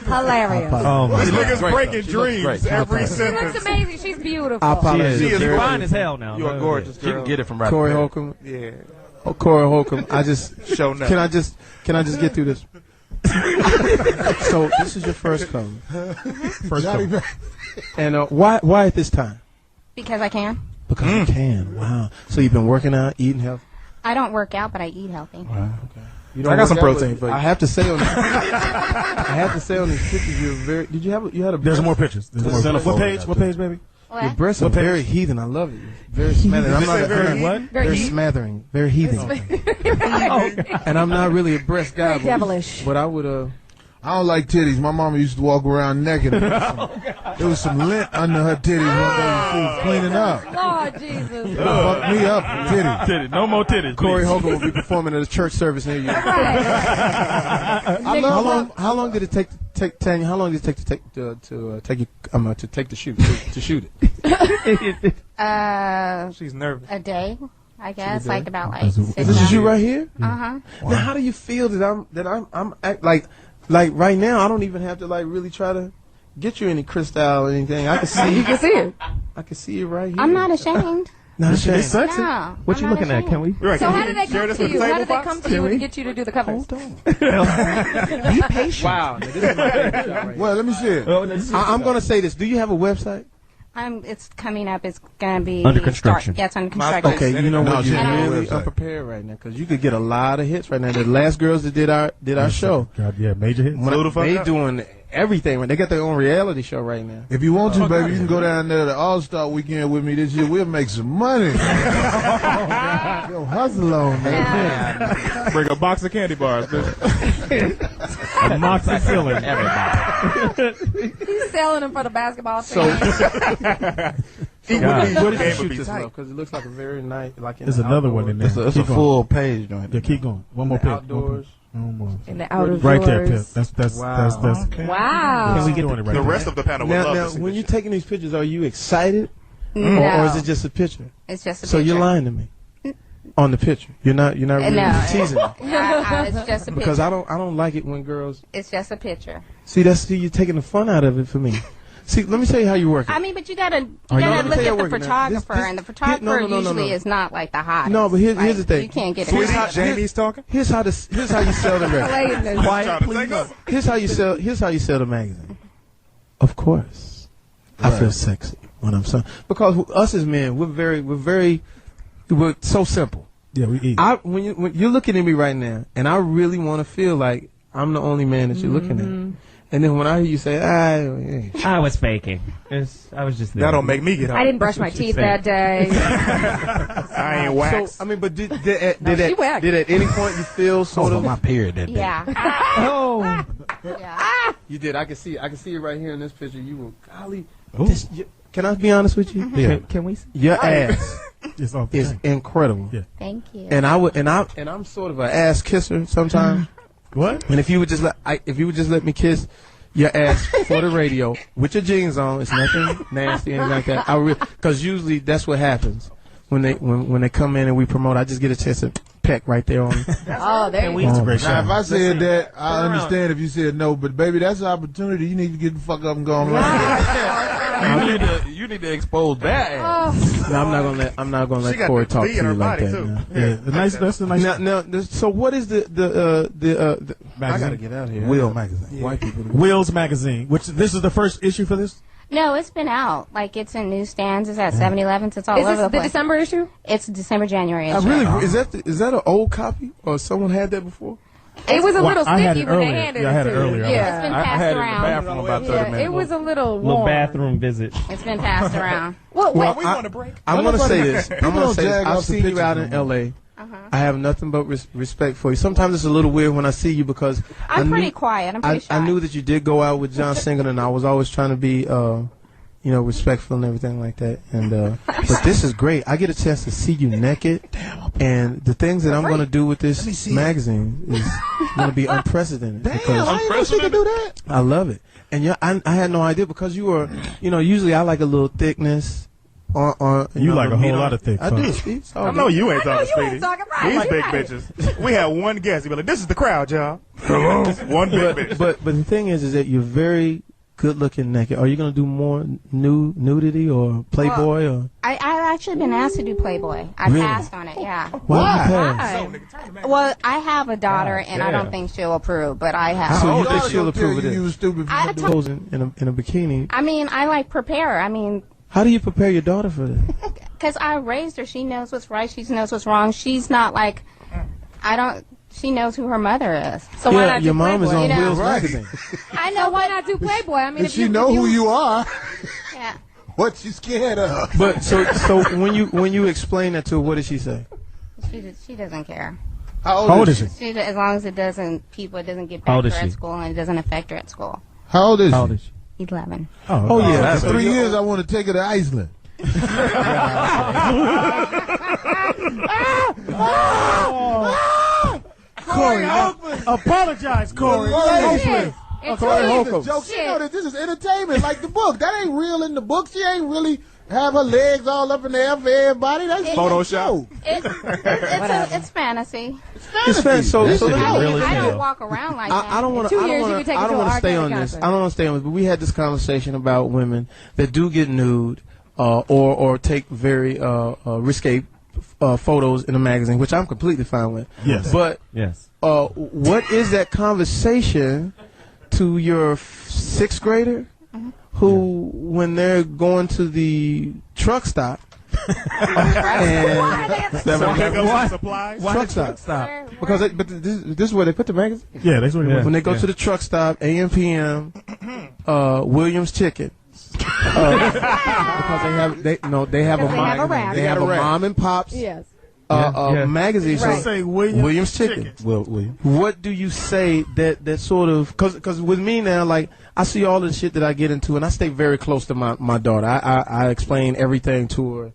Hilarious. Oh my This God. nigga's breaking dreams great. every She looks sentence. amazing. She's beautiful. I apologize. She is Very fine good. as hell now. You are gorgeous, You can girl. get it from right Corey there. Holcomb. Yeah. Oh, Corey Holcomb. I just Show nothing. can I just get through this? So this is your first cover, First cover. and why at this time? Because I can. Because you can. Wow. So you've been working out, eating healthy. I don't work out, but I eat healthy. Wow. Okay. You I got work some out, protein but for you. I have to say on these pictures you're very. Did you had a? There's more pictures. There's more pictures. What page? What page, baby? Your breasts are very heathing. I love it. Very smattering. I'm not very what? Very smattering. Very heathing. And I'm not really a breast guy. Very devilish. But I would I don't like titties. My mama used to walk around naked. There was some lint under her titties one day when she was cleaning up. Lord Jesus. It fucked me up, titties. Titties. No more titties. Corey please. Holcomb will be performing at a church service near you. How long did it take Tanya? How long did it take to take you to take the shoot to shoot it? She's nervous. A day, I guess, like about like This 6 is you hours. right here. Uh-huh. Now, how do you feel that I'm like right now? I don't even have to like really try to get you any crystal or anything. I can see. You can see it. I can see it right here. I'm not ashamed. Not ashamed. It's sexy. No, What I'm you not looking at? ashamed. Can we? Right, So can how you did they share come this to with you? the How table, did they Fox? come to you and get you to do the covers? Be patient. Wow. Now, this is my favorite shot right Well, let me see it. I'm going to say this. Do you have a website? It's coming up. It's gonna be Under construction. Yeah, it's under construction. Okay, you know No, what? she You're don't have a really website. unprepared right now because you could get a lot of hits right now. The last girls that did our show, God, yeah, major hits. they doing everything. Right? They got their own reality show right now. If you want to, baby, you can go down there to the All-Star Weekend with me this year. We'll make some money. Yo, hustle on, man. Bring a box of candy bars, bitch. Amoxicillin. He's selling them for the basketball team. So, God. where did you Game would shoot be this tight. love? Because it looks like a very nice. Like in There's the another one in there. It's a Keep going. full page joint. Yeah, keep going. One more The pick. outdoors. One more. In the outer Right there, Pip. doors. That's Wow. Can we get doing it right The there. rest of the panel would Now, love now to see when this you're shit. taking these pictures, are you excited, No. or is it just a picture? It's just a So picture. you're lying to me on the picture. You're not really No, teasing me. it's just a picture. Because I don't like it when girls It's just a picture. see you're taking the fun out of it for me. See, let me tell you how you work it. I mean, but you gotta look tell you at how the you're working now. photographer, and the photographer usually is not like the hottest. No, but here's the thing. You can't get So it. it's Jamie's talking? Here's how you sell the magazine. Quiet, please. Here's how you sell the magazine. Of course, I feel sexy when I'm selling, because us as men, we're so simple. Yeah, we eat. When you're looking at me right now, and I really want to feel like I'm the only man that you're looking at. And then when I hear you say, I was faking. I was just there. That don't make me get home. I didn't brush my teeth that day. I ain't waxed. So, I mean, but did at any point you feel sort of my period that day? Yeah. Oh. Yeah. You did. I can see it right here in this picture. You were, golly. Can I be honest with you? Yeah. Can we see? Your ass is incredible. Yeah. Thank you. And I'm sort of an ass kisser sometimes. What? And if you would just let me kiss your ass for the radio with your jeans on, it's nothing nasty, anything like that. Because usually that's what happens when they come in and we promote. I just get a chance to peck right there on. Oh, there you That's a go. great Now, shot. if I said that, I understand if you said no, but baby, that's an opportunity. You need to get the fuck up and go online. You need to expose that ass. No, I'm not gonna let Corey talk to you like that. too. Now. Yeah, that's a nice. Now, so what is the I gotta get out of here. Will magazine. White people. Will's magazine, which this is the first issue for this. No, it's been out. Like, it's in newsstands. It's at 7-Elevens. It's all Is over this the the place. December issue? It's December, January issue. Really? Is that an old copy, or someone had that before? It was a little I had sticky it when they earlier. handed Yeah, I had it it to earlier. you. It's Yeah. been I passed had it in the around. bathroom about 30 Yeah, minutes. it was a little Little warm. bathroom visit. It's been passed around. Well, Well, We want a break. I'm gonna say this. jag I've off the seen you pictures out no in more. L.A. I have nothing but respect for you. Sometimes it's a little weird when I see you because I'm pretty quiet. I'm pretty shy. I knew that you did go out with John Singleton, and I was always trying to be, respectful and everything like that. And but this is great. I get a chance to see you naked, and the things that I'm going to do with this magazine is going to be unprecedented. Damn, I didn't know she could do that. I love it. And I had no idea because you were, usually I like a little thickness. You like a whole lot of thick. I do, Steve. I know you ain't talking Speedy. talking right. These Like big that. bitches. We had one guest. He be like, "This is the crowd, y'all." Hello. One big bitch. But the thing is that you're very good looking naked. Are you going to do more nudity or Playboy or? I've actually been asked to do Playboy. I Really? passed on it, yeah. Why? did you pass? Well, I have a daughter, and I don't think she'll approve, but I have. So you How think old she'll are you? approve of You this? was stupid for I not told- doing In a bikini. I mean, I like prepare. I mean, How do you prepare your daughter for this? because I raised her. She knows what's right. She knows what's wrong. She's not like, she knows who her mother is. So why not do your mom is Playboy? on You know, Will's right. magazine. I know Why not do Playboy? I mean, If she know who you are, Yeah. what you scared of? But so when you explain that to her, what does she say? She doesn't care. How How old is she? She, as long as it doesn't get How back old to is her she? at school and it doesn't affect her at school. How old is How she? old is she? 11. Oh yeah, In 3 years, I want to take her to Iceland. Corey, apologize, Corey. It's Corey really- Holcomb. Joke. She know that this is entertainment, like the book. That ain't real in the book. She ain't really have her legs all up in the air for everybody. That's Photoshop. It's fantasy. It's fantasy. So I let me- don't walk around like that. I don't want In to. 2 years, you can take I it don't to an want to stay art on this. concert. I don't want to stay on this. But we had this conversation about women that do get nude, or take very risque photos in a magazine, which I'm completely fine with. Yes. But Yes. what is that conversation to your sixth grader who, when they're going to the truck stop, and Supplies. truck stop. Because this is where they put the magazine. Yeah, that's what it was. When they go to the truck stop, AM/PM, Williams Chicken. Because they have a mom and pops Yes. magazine. Right. So Say Williams Chicken. William. What do you say that sort of, because with me now, like, I see all the shit that I get into, and I stay very close to my daughter. I explain everything to her,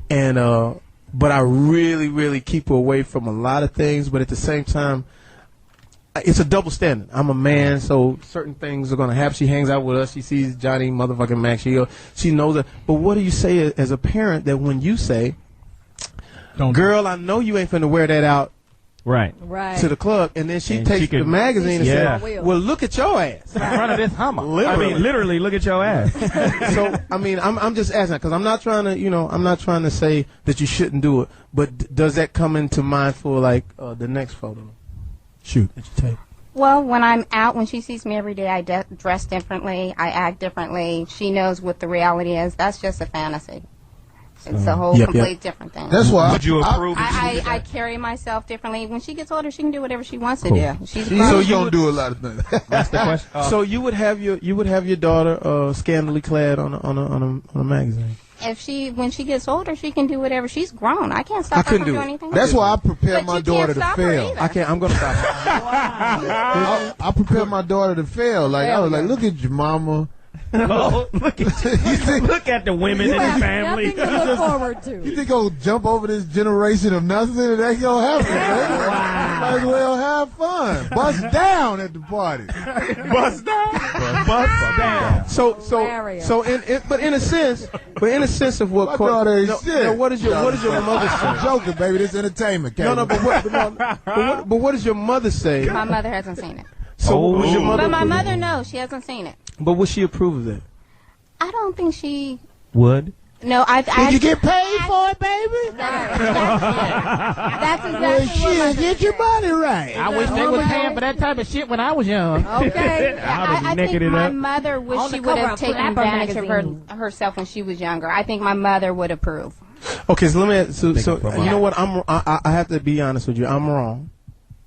and but I really, really keep her away from a lot of things. But at the same time, it's a double standard. I'm a man, so certain things are gonna happen. She hangs out with us. She sees Johnny motherfucking Mac. She knows that. But what do you say as a parent that when you say, "Girl, I know you ain't finna wear that out Right. to the club, and then she takes the magazine and says, "Well, look at your ass in front of this Hummer." Literally, look at your ass. So, I mean, I'm just asking because I'm not trying to, I'm not trying to say that you shouldn't do it, but does that come into mind for like the next photo shoot that you take? Well, when I'm out, when she sees me every day, I dress differently, I act differently. She knows what the reality is. That's just a fantasy. It's a whole complete different thing. That's why. Would you approve? I carry myself differently. When she gets older, she can do whatever she wants to do. So you don't do a lot of things. That's the question. So you would have your daughter scantily clad on a magazine. When she gets older, she can do whatever. She's grown. I can't stop her from doing anything. That's why I prepare my daughter to fail. I can't. I'm gonna stop her. I prepare my daughter to fail. Like I was like, look at your mama. Oh, look at the women in the family. Nothing to look forward to. You think gonna jump over this generation of nothing? It ain't gonna happen, man. Might as well have fun. Bust down at the party. Bust down. Bust down. So in a sense of what my daughter ain't shit. what is your mother say? I'm joking, baby. This entertainment. No, but what does your mother say? My mother hasn't seen it. So what was your mother? But my mother knows. She hasn't seen it. But would she approve of that? I don't think she would. No, Did you get paid for it, baby? That's exactly what get your body right. I wish they was paying for that type of shit when I was young. Okay. I think my mother wish she would have taken advantage of herself when she was younger. I think my mother would approve. Okay, so let me. So you know what? I have to be honest with you. I'm wrong,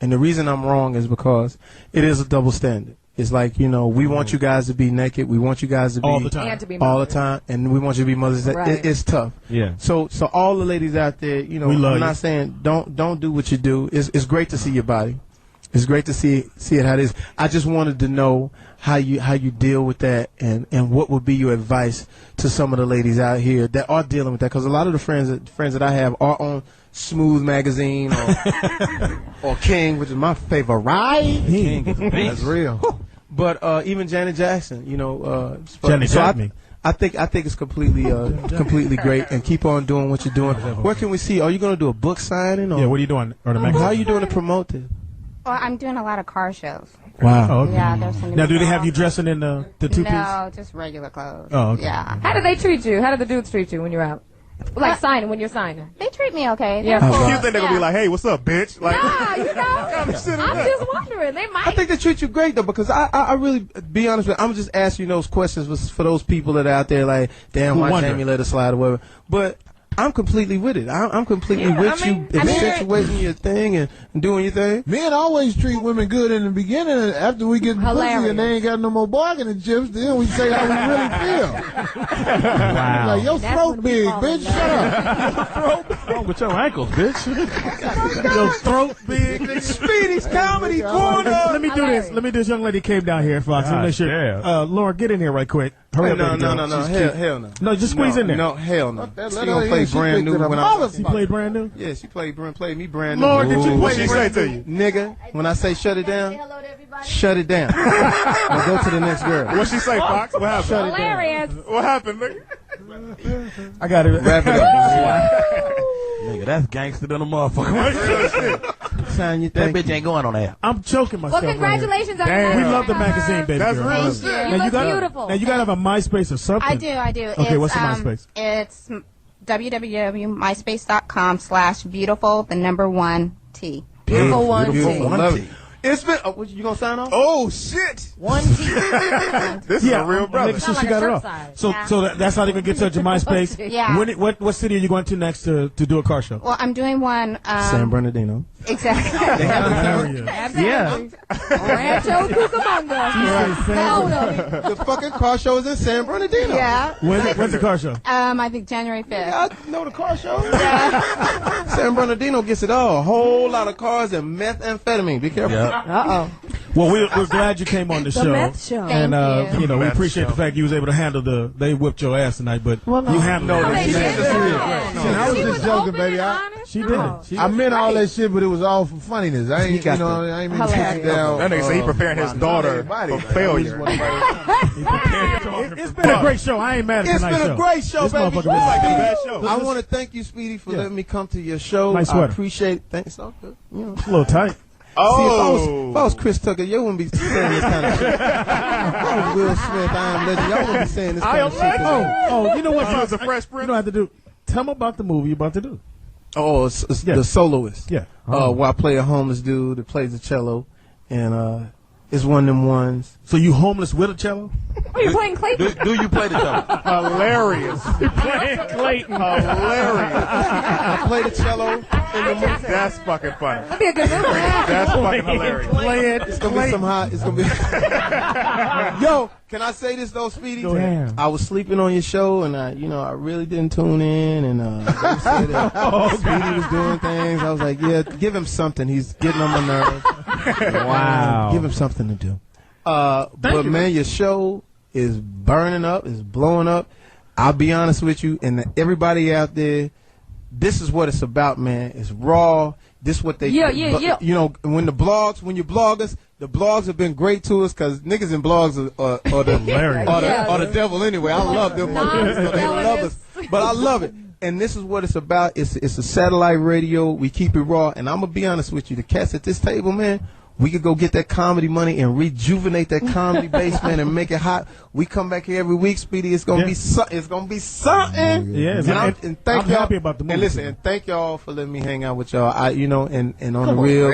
and the reason I'm wrong is because it is a double standard. It's like, we want you guys to be naked. We want you guys to be all the time, and to be all the time, and we want you to be mothers. Right. It's tough. Yeah. So all the ladies out there, I'm not saying don't do what you do. It's great to see your body. It's great to see it how it is. I just wanted to know how you deal with that, and what would be your advice to some of the ladies out here that are dealing with that, because a lot of the friends that I have are on Smooth Magazine or King, which is my favorite. Right? King. That's real. But even Janet Jackson, Janet Jackson. I think it's completely great, and keep on doing what you're doing. Where can we see? Are you going to do a book signing? Or, what are you doing? Or the magazine? How are you doing to promote this? Well, I'm doing a lot of car shows. Wow. Oh, okay. Yeah, they're sending Now, me do they have calls. you dressing in the two-piece? No, just regular clothes. Oh, okay. Yeah. How do they treat you? How do the dudes treat you when you're out? Like signing, when you're signing. They treat me okay. Yeah. They're cool. You think they're gonna be like, "Hey, what's up, bitch?" Like, I'm just wondering. They might. I think they treat you great though, because I really, be honest with you, I'm just asking you those questions for those people that are out there like, damn, why Jamie let it slide or whatever. But I'm completely with it. I'm completely with you accentuating your thing and doing your thing. Men always treat women good in the beginning, and after we get the pussy and they ain't got no more bargaining chips, then we say how we really feel. Wow. Like, your throat big, bitch. Shut up. What's wrong with your ankles, bitch? Your throat big. Speedy's Comedy Corner. Let me do this. Let me do this. Young lady came down here, Fox. Let me make sure. Lauren, get in here right quick. Hurry up, baby girl. No. Hell no. No, just squeeze in there. No, hell no. That She let gonna her play in. She brand picked new it up. when I. She played brand new? Yeah, she played me brand new. Lord, did you what play she say to you? Nigga, when I say shut it down, shut it down. Now go to the next girl. What she say, Fox? What happened? Shut it down. Hilarious. What happened, nigga? I got it. Wrap it up. Nigga, that's gangster than a motherfucker. Sign your That thing. bitch ain't going on air. I'm choking myself. Well, congratulations on Damn. We that. love the magazine, baby That's girl. real Thank you. You look beautiful. Now you gotta have a MySpace or something. I do. Okay, what's the MySpace? It's www.myspace.com/beautiful1T. Beautiful one. Beautiful. Love it. It's been. You gonna sign off? Oh shit! 1T. This is a real brother. Making sure Sound she like got a it off. curbside. So that's how they can get to your MySpace. Yeah. What city are you going to next to do a car show? Well, I'm doing one. San Bernardino. Exactly. Yeah. Rancho Cucamonga. Hold on. The fucking car show is in San Bernardino. Yeah. When's the car show? I think January 5th. I know the car show. San Bernardino gets it all. A whole lot of cars and methamphetamine. Be careful. Uh-oh. Well, we're glad you came on the show. meth show. And Thank we Meth appreciate show. the fact you was able to handle they whipped your ass tonight, but you handled it. They did. I was just joking, baby. Honest. She did it. I meant all that shit, but it was all for funniness. I ain't, you know, I ain't mean to sit down. That nigga say he preparing his daughter for failure. It's been a great show. I ain't mad at tonight's show. It's been a great show, This baby. motherfucker been like the best show. I want to thank you, Speedy, for letting me come to your show. Nice I sweater. appreciate it. Thanks. All good. You know. A little tight. Oh. See, if I was Chris Tucker, you wouldn't be saying this kind of shit. If I was Will Smith, I Am Legend, y'all wouldn't be saying this kind of shit. Oh, you know what? You was a Fresh Prince? You don't have to do. Tell them about the movie you're about to do. Oh, it's The Soloist. Yeah. Where I play a homeless dude that plays the cello, and it's one of them ones. So you homeless with a cello? Oh, you're playing Clayton? Do you play the cello? Hilarious. You're playing Clayton. Hilarious. I play the cello in the movie. That's fucking funny. That'd be a good movie. That's fucking hilarious. Play it. It's gonna be some hot. It's gonna be. Yo, can I say this though, Speedy? Go ahead. I was sleeping on your show, and I really didn't tune in, and they said that Speedy was doing things. I was like, yeah, give him something. He's getting on my nerves. Wow. Give him something to do. But man, your show is burning up, is blowing up. I'll be honest with you, and everybody out there, this is what it's about, man. It's raw. This is what they, yeah. You know, when you bloggers, the blogs have been great to us because niggas in blogs are the devil anyway. I love them motherfuckers. They love us, but I love it. And this is what it's about. It's a satellite radio. We keep it raw. And I'm gonna be honest with you, the cats at this table, man. We could go get that comedy money and rejuvenate that comedy base, man, and make it hot. We come back here every week, Speedy. It's gonna be it's gonna be something. Yeah, and thank I'm y'all. happy about the movie. And listen, and thank y'all for letting me hang out with y'all. And on the real,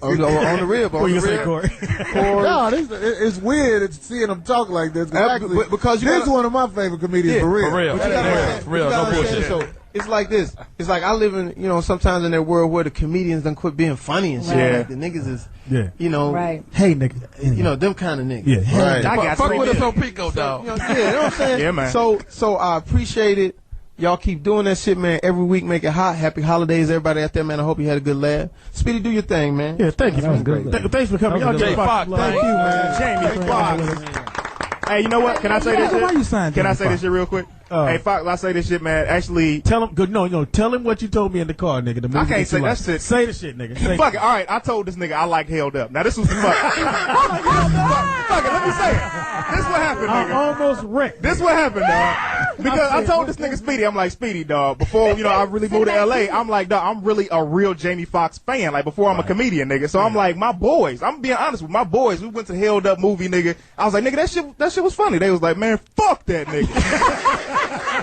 on the real, What you say, Corey? No, it's weird seeing them talk like this. Actually, because this is one of my favorite comedians for real. For real. For real. No bullshit. So, it's like this. It's like I live in, sometimes in that world where the comedians done quit being funny and shit. Right. Like the niggas is, right. Hey, nigga. them kind of niggas. Yeah. Right. I got Fuck three with us niggas. on Pico, dog. You know what I'm saying? Yeah, man. So I appreciate it. Y'all keep doing that shit, man. Every week, make it hot. Happy holidays, everybody out there, man. I hope you had a good laugh. Speedy, do your thing, man. Yeah, thank you, man. good. Thanks for coming. Y'all Jay get Foxx, Foxx. Thank you, man. Jamie Foxx. Hey, you know what? Can I say this shit? Why you signed Can I Jamie say this shit real quick? Hey, Fox, I say this shit, man. Actually, Tell him. Good. No. Tell him what you told me in the car, nigga. The movie I can't that say you that like. shit. Say the shit, nigga. Say fuck it. All right, I told this nigga I like Held Up. Now this was fuck. Fuck it. Let me say it. This what happened, I nigga. almost wrecked. This what happened, dog. Because I told this nigga Speedy, I'm like, Speedy, dog, before, I really moved to LA, I'm like, dog, I'm really a real Jamie Foxx fan, like, before I'm a comedian, nigga. So I'm like, my boys, I'm being honest with my boys, we went to Held Up movie, nigga. I was like, nigga, that shit was funny. They was like, man, fuck that nigga.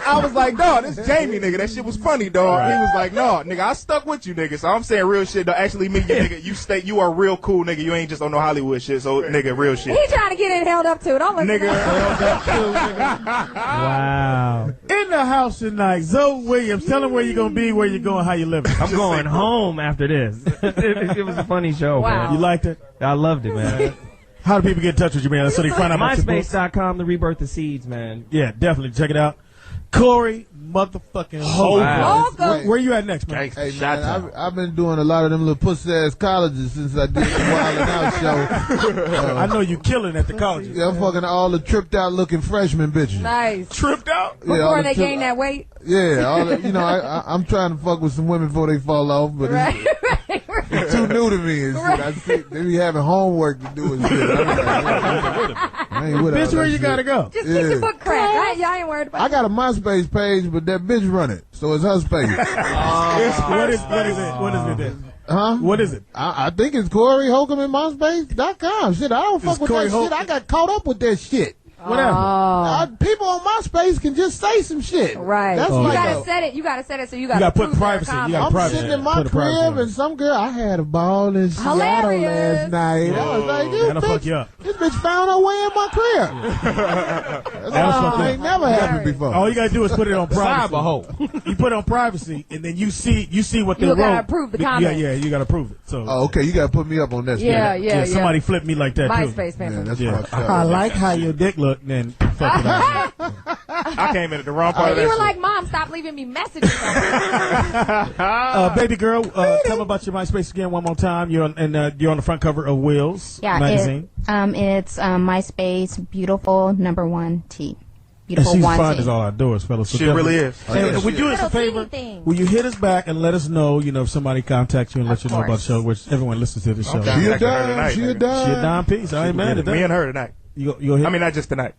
I was like, dog, this Jamie, nigga, that shit was funny, dog. He was like, no, nigga, I stuck with you, nigga. So I'm saying real shit, dog. Actually, me, nigga, you are real cool, nigga. You ain't just on no Hollywood shit. So, nigga, real shit. He trying to get it held up too. Don't listen to him. Held Up too, nigga. Wow. In the house tonight, Zoe Williams. Tell him where you gonna be, where you going, how you living. I'm going home after this. It was a funny show, man. You liked it? I loved it, man. How do people get in touch with you, man? So they find out about your book? MySpace.com, The Rebirth of Seeds, man. Yeah, definitely. Check it out. Corey motherfucking Holcomb. Where you at next, man? Hey, man, I've been doing a lot of them little pussy-ass colleges since I did the Wild 'N Out show. I know you killing at the colleges. Yeah, I'm fucking all the tripped-out looking freshman bitches. Nice. Tripped out? Before they gain that weight? Yeah, all the, I'm trying to fuck with some women before they fall off, but it's too new to me and shit. I see, they be having homework to do and shit. I ain't with Bitch, all where that you shit. gotta go? Just keep your book cracked, right? Y'all ain't worried about I got a MySpace page, but that bitch run it, so it's her space. What is it? What is it then? Huh? What is it? I think it's Corey Holcomb in MySpace.com. Shit, I don't fuck with Corey that shit. I got caught up with that shit. Whatever. People on MySpace can just say some shit. Right. That's You like gotta set it. You gotta set it so you gotta gotta put prove their privacy. You comment. gotta I'm privacy. sitting in my Put a privacy crib on it. and some girl, I had a ball in Seattle Hilarious. last night. I was like, That'll fuck you up. this bitch found her way in my crib. That ain't never happened before. All you gotta do is put it on privacy. Cyber hoe. You put it on privacy, and then you see what they You wrote. gotta approve the comment. Yeah, you gotta prove it. So Okay, you gotta put me up on that. Yeah. somebody flipped me like that MySpace too. man. Yeah, that's Yeah. fucked up. I like how your dick looked, and then fuck it up. I came in at the wrong part of You that were shit. like, Mom, stop leaving me messages. Baby girl, tell me about your MySpace again one more time. You're on the front cover of Wheels magazine. It's MySpace Beautiful #1T. beautiful she's onesie. fine as all outdoors, fellas. So She really is. And would you do us a favor? Will you hit us back and let us know, if somebody contacts you and let you know about the show, which everyone listens to the show. She a dime. She a dime. She a dime piece. I ain't mad at that. Me and her tonight. You'll hit? I mean, not just tonight.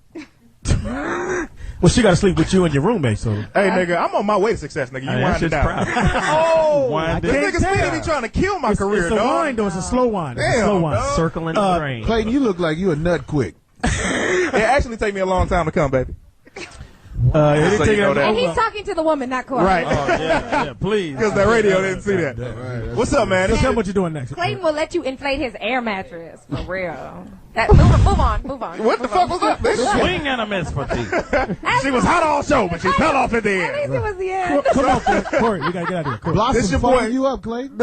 Well, she got to sleep with you and your roommate, so. Hey, nigga, I'm on my way to success, nigga. You wind it down. This nigga Speedy be trying to kill my career, It's a dog. wine, though. It's a slow wine. It's a Damn, slow wine. dog. Circling the brain. Clayton, you look like you a nut quick. It actually take me a long time to come, baby. It So you know that. And he's talking to the woman, not Corey. Right. yeah, please. Because that radio didn't see that. What's up, man? So tell me what you're doing next. Clayton will let you inflate his air mattress. For real. Move on. What the fuck was that, bitch? Swing and a miss for thee. She was hot all show, but she fell off at the At end. least it was the end. Come on, Corey. We got to get out of here. Corey. Blossom This your fucking boy. you up, Clayton?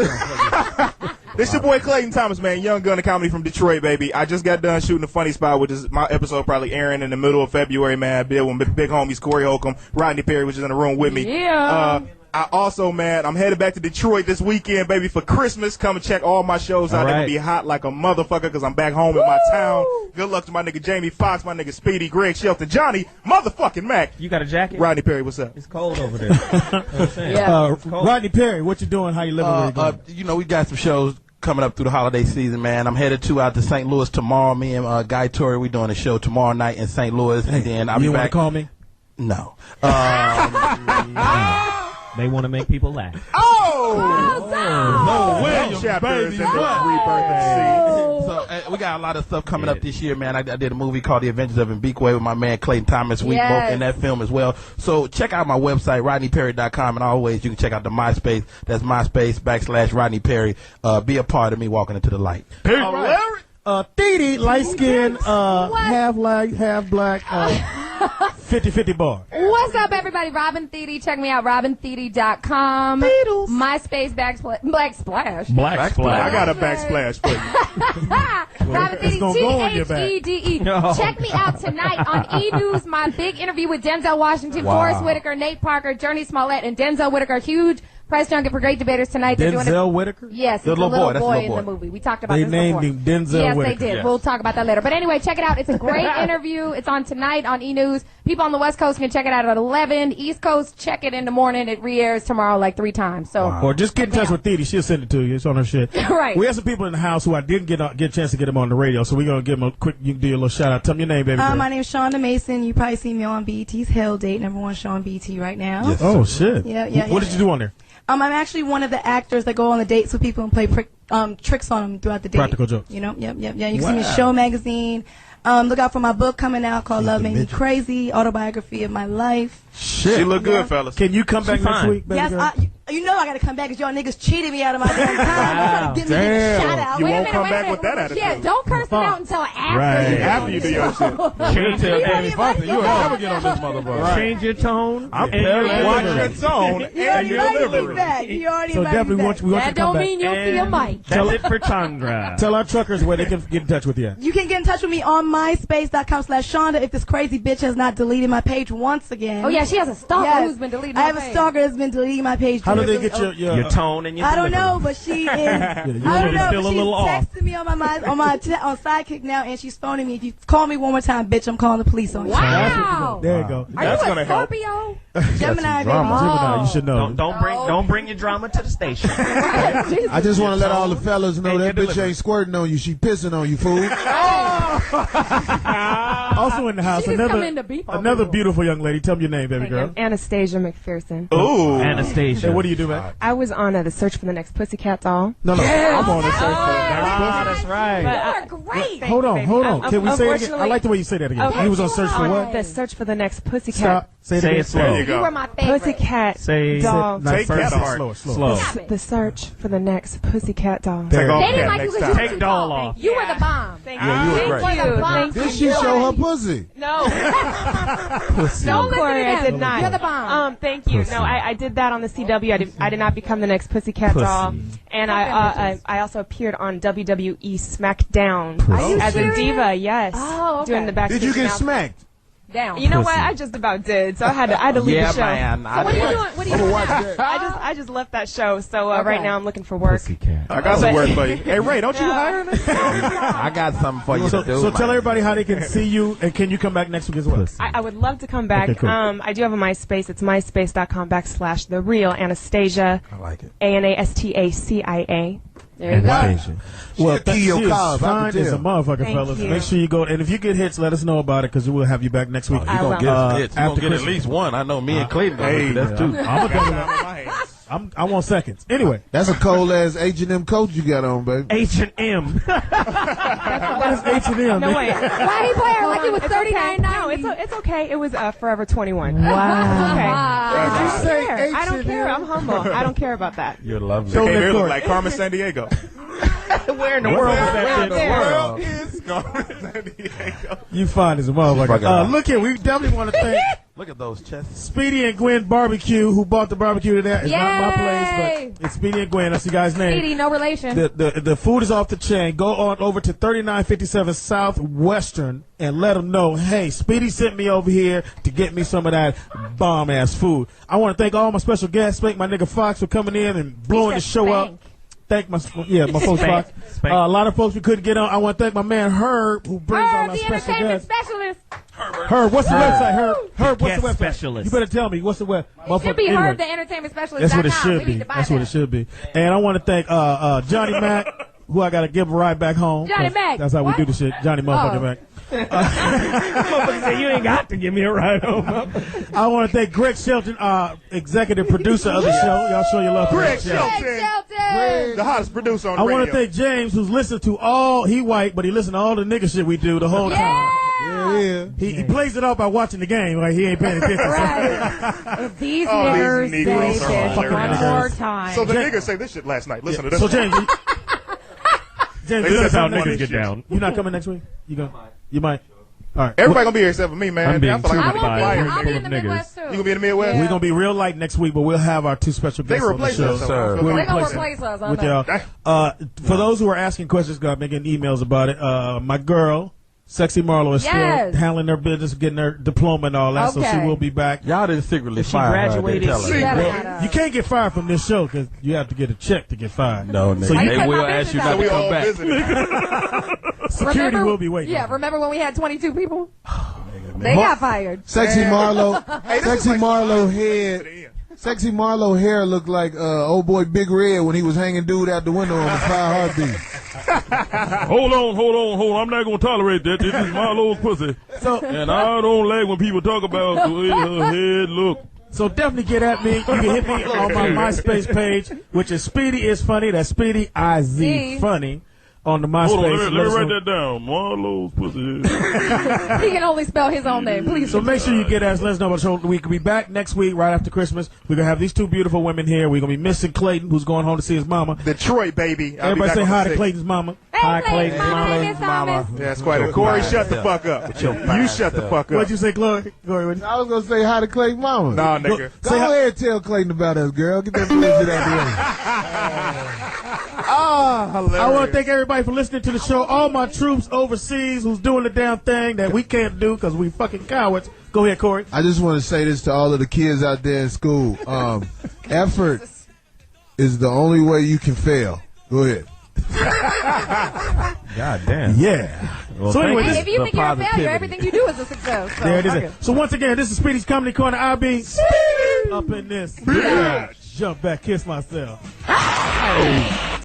This your boy Clayton Thomas, man. Young gun of comedy from Detroit, baby. I just got done shooting a funny spot, which is my episode probably airing in the middle of February, man. With big homies Corey Holcomb, Rodney Perry, which is in the room with me. Yeah. I also, man, I'm headed back to Detroit this weekend, baby, for Christmas. Come and check all my shows out. They're going to be hot like a motherfucker because I'm back home in my town. Good luck to my nigga Jamie Foxx, my nigga Speedy, Greg Shelton, Johnny, motherfucking Mac. You got a jacket? Rodney Perry, what's up? It's cold over there. Rodney Perry, what you doing? How you living? Where you going? We got some shows coming up through the holiday season, man. I'm headed out to St. Louis tomorrow. Me and Guy Torrey, we doing a show tomorrow night in St. Louis, and then I'll be You want back. to call me? No. They want to make people laugh. No way, chapters in the rebirth scene. So we got a lot of stuff coming up this year, man. I did a movie called The Adventures of Mbikwe with my man Clayton Thomas. We both in that film as well. So check out my website, RodneyPerry.com, and always you can check out the MySpace. That's MySpace / Rodney Perry. Be a part of me walking into the light. Dee light skin, half light, half black, 50-50 bar. What's up, everybody? Robin Thede. Check me out, robinthede.com. MySpace Black Splash. Black Splash. I got a backsplash for you. Robin Thede, Thede. Check me out tonight on E! News, my big interview with Denzel Washington, Forrest Whitaker, Nate Parker, Journey Smollett, and Denzel Whitaker. Huge press junket for great debaters tonight. Denzel Whitaker? Yes, it's a little boy in the movie. We talked about they this before. They named him Denzel Whitaker. Yes, they did. Yes. We'll talk about that later. But anyway, check it out. It's a great interview. It's on tonight on E! News. People on the West Coast can check it out at 11. East Coast, check it in the morning. It re-airs tomorrow like 3 times. So, Or just get in touch with Thede. She'll send it to you. It's on her shit. Right. We have some people in the house who I didn't get a chance to get them on the radio, so we're going to give them a quick, you can do a little shout out. Tell me your name, baby. My name is Shonda Mason. You probably see me on BET's Hell Date, #1 show on BET right now. Yes, oh, shit. Yeah. What did you do on there? I'm actually one of the actors that go on the dates with people and play tricks on them throughout the day. Practical jokes. You know, yep. You can see me in Show Magazine. Look out for my book coming out called Love Made Me Crazy, autobiography of my life. Shit. She look good, fellas. Can you come back next week, baby? Yes, you know I got to come back because y'all niggas cheated me out of my damn time. Wow. Get me a shout out. You won't come back with that attitude. Yeah, don't curse it out until after. Right. After you do your shit. Change your You'll never get on this motherfucker. Right. Change your tone. I'm watch your tone and your delivery. You already So definitely want you to That come don't back. mean you'll see a mic. That's it for Chandra. Tell our truckers where they can get in touch with you. You can get in touch with me on MySpace.com/Shonda if this crazy bitch has not deleted my page once again. Oh, yeah, she has a stalker who's been deleting I my have page. a stalker that's been deleting my page. How do they get Your tone and your I don't delivery. know, but she is. I don't know, still but a she's little off. texting me on my Sidekick now, and she's phoning me. If you call me one more time, bitch, I'm calling the police on you. Wow. There you go. Are That's you gonna a help. Scorpio? Gemini, baby. Gemini, you should know. Don't bring your drama to the station. I just want to let all the fellas know that bitch ain't squirting on you. She pissing on you, fool. Also in the house, She just come in to beep on another people. beautiful young lady. Tell me your name, baby girl. Anastasia McPherson. Ooh. Anastasia. Hey, what do you do, man? I was on the search for the next Pussycat doll. No, I'm on this. That's right. You are great. Hold on. Can we say it again? I like the way you say that again. Okay. He was on search for what? The search for the next Pussycat. Stop. Say it again. slow. There you You were go. my favorite. Pussycat Say doll. Take that off. Slow. The search for the next Pussycat doll. Take off They didn't that like you next because time. you were too doll tall. off. You were the bomb. Thank Yeah, you were great. You were the bomb. Did she show her pussy? No. Don't listen to Corey, I them. did not. You're the bomb. Thank you. No, I did that on the CW. I did not become the next Pussycat doll. And I also appeared on WWE SmackDown Are you as a serious? diva. Yes. Oh, okay. Doing the backstage Did you get announcement. smacked? down. You know what? I just about did, so I had to leave the show. Man. So what are you doing? What are you doing now? I just left that show, so right now I'm looking for work. I got some work for you. Hey, Ray, don't you hire me? I got something for you to do. So tell everybody how they can see you, and can you come back next week as well? I would love to come back. Okay, cool. I do have a MySpace. It's myspace.com/TheRealAnastasia. I like it. ANASTACIA. There you go. Well, Key your she is cars, I fine can as a tell. motherfucker, Thank fellas. you. Make sure you go, and if you get hits, let us know about it, because we'll have you back next week. You gonna get hits. You after gonna get at Christmas. least one. I know me and Clayton. Hey, That's two. I want seconds. Anyway, That's a cold ass H&M coat you got on, baby. H&M. what is H&M? No way. Why he playing like it was $39.90? No, it's okay. It was Forever 21. Wow. It's okay. I don't care. I'm humble. I don't care about that. You're lovely. They came here look like Carmen San Diego. Where in the world was that shit? World is Carmen San Diego. You fine as a motherfucker. Look here, we definitely want to thank Look at those chests. Speedy and Gwen Barbecue, who bought the barbecue today. It's not my place, Yay! but it's Speedy and Gwen. That's the guy's name. Speedy, no relation. The food is off the chain. Go on over to 3957 Southwestern and let them know, hey, Speedy sent me over here to get me some of that bomb-ass food. I want to thank all my special guests, thank my nigga Foxx for coming in and blowing the show up. Thank my folks, Fox. A lot of folks we couldn't get on. I want to thank my man Herb, who brings all our the special entertainment guests. specialist. Herb, what's the website? Herb, what's Guest the website? specialist. You better tell me what's the web. It should be Herb, the entertainment specialist. That's what it should be. That's what it should be. And I want to thank Johnny Mac, who I got to give a ride back home. Johnny Mac. That's how we do the shit. Johnny motherfucking Mac. Motherfucker say you ain't got to give me a ride home. I want to thank Greg Shelton, executive producer of the show. Y'all show your love for Greg Greg Shelton. Shelton. The hottest producer on the I radio. want to thank James, who's listened to all, he white, but he listened to all the nigga shit we do the whole time. Yeah. He plays it off by watching the game, like he ain't paying attention. If these niggers say this one more time. So the niggas say this shit last night. Listen to this. So James, This is how niggas get down. You not coming next week? You might. All right. Everybody gonna be here except for me, man. I'm being I feel like treated by a I'll be group in of the Midwest niggas. too. You gonna be in the Midwest? We're gonna be real light next week, but we'll have our two special They guests on the replace show. us, so Sir. We'll They're gonna replace replace us. I with know. y'all. For those who are asking questions, God, making emails about it. My girl, Sexy Marlo, is still handling her business, getting her diploma and all that, so she will be back. Y'all didn't secretly She fire graduated. her. They tell her. You can't get fired from this show because you have to get a check to get fired. No, nigga. So you- They will ask you not to come back. Security will be waiting. Yeah, remember when we had 22 people? They got fired. Sexy Marlo. Sexy like Marlo head. Sexy Marlo hair looked like old boy Big Red when he was hanging dude out the window on the 5 Heartbeat. Hold on. I'm not gonna tolerate that. This is Marlo's pussy. And I don't like when people talk about the way her head look. So definitely get at me. You can hit me on my MySpace page, which is Speedy is Funny. That's Speedy IZ Funny on the MySpace. Hold on, let me write that down. Marlo's pussy. He can only spell his own name. Please. So make sure you get us. Let us know about the show. We can be back next week, right after Christmas. We're going to have these two beautiful women here. We're going to be missing Clayton, who's going home to see his mama. Detroit, baby. Everybody say hi to Clayton's mama. Hi, Clayton's mama. Yeah, that's quite a Corey, shut the fuck up. You shut the fuck up. What'd you say, Glory? I was going to say hi to Clayton's mama. Nah, nigga. Go ahead and tell Clayton about us, girl. Get that bullshit out of hilarious. I want to thank everybody for listening to the show. All my troops overseas who's doing the damn thing that we can't do because we fucking cowards. Go ahead, Corey. I just want to say this to all of the kids out there in school. Effort is the only way you can fail. Go ahead. God damn. Yeah. Well, So anyway, Hey, if you think you're a failure, everything you do is a success. So, there it okay. is. So once again, this is Speedy's Comedy Corner. I'll be up in this. Jump back, kiss myself.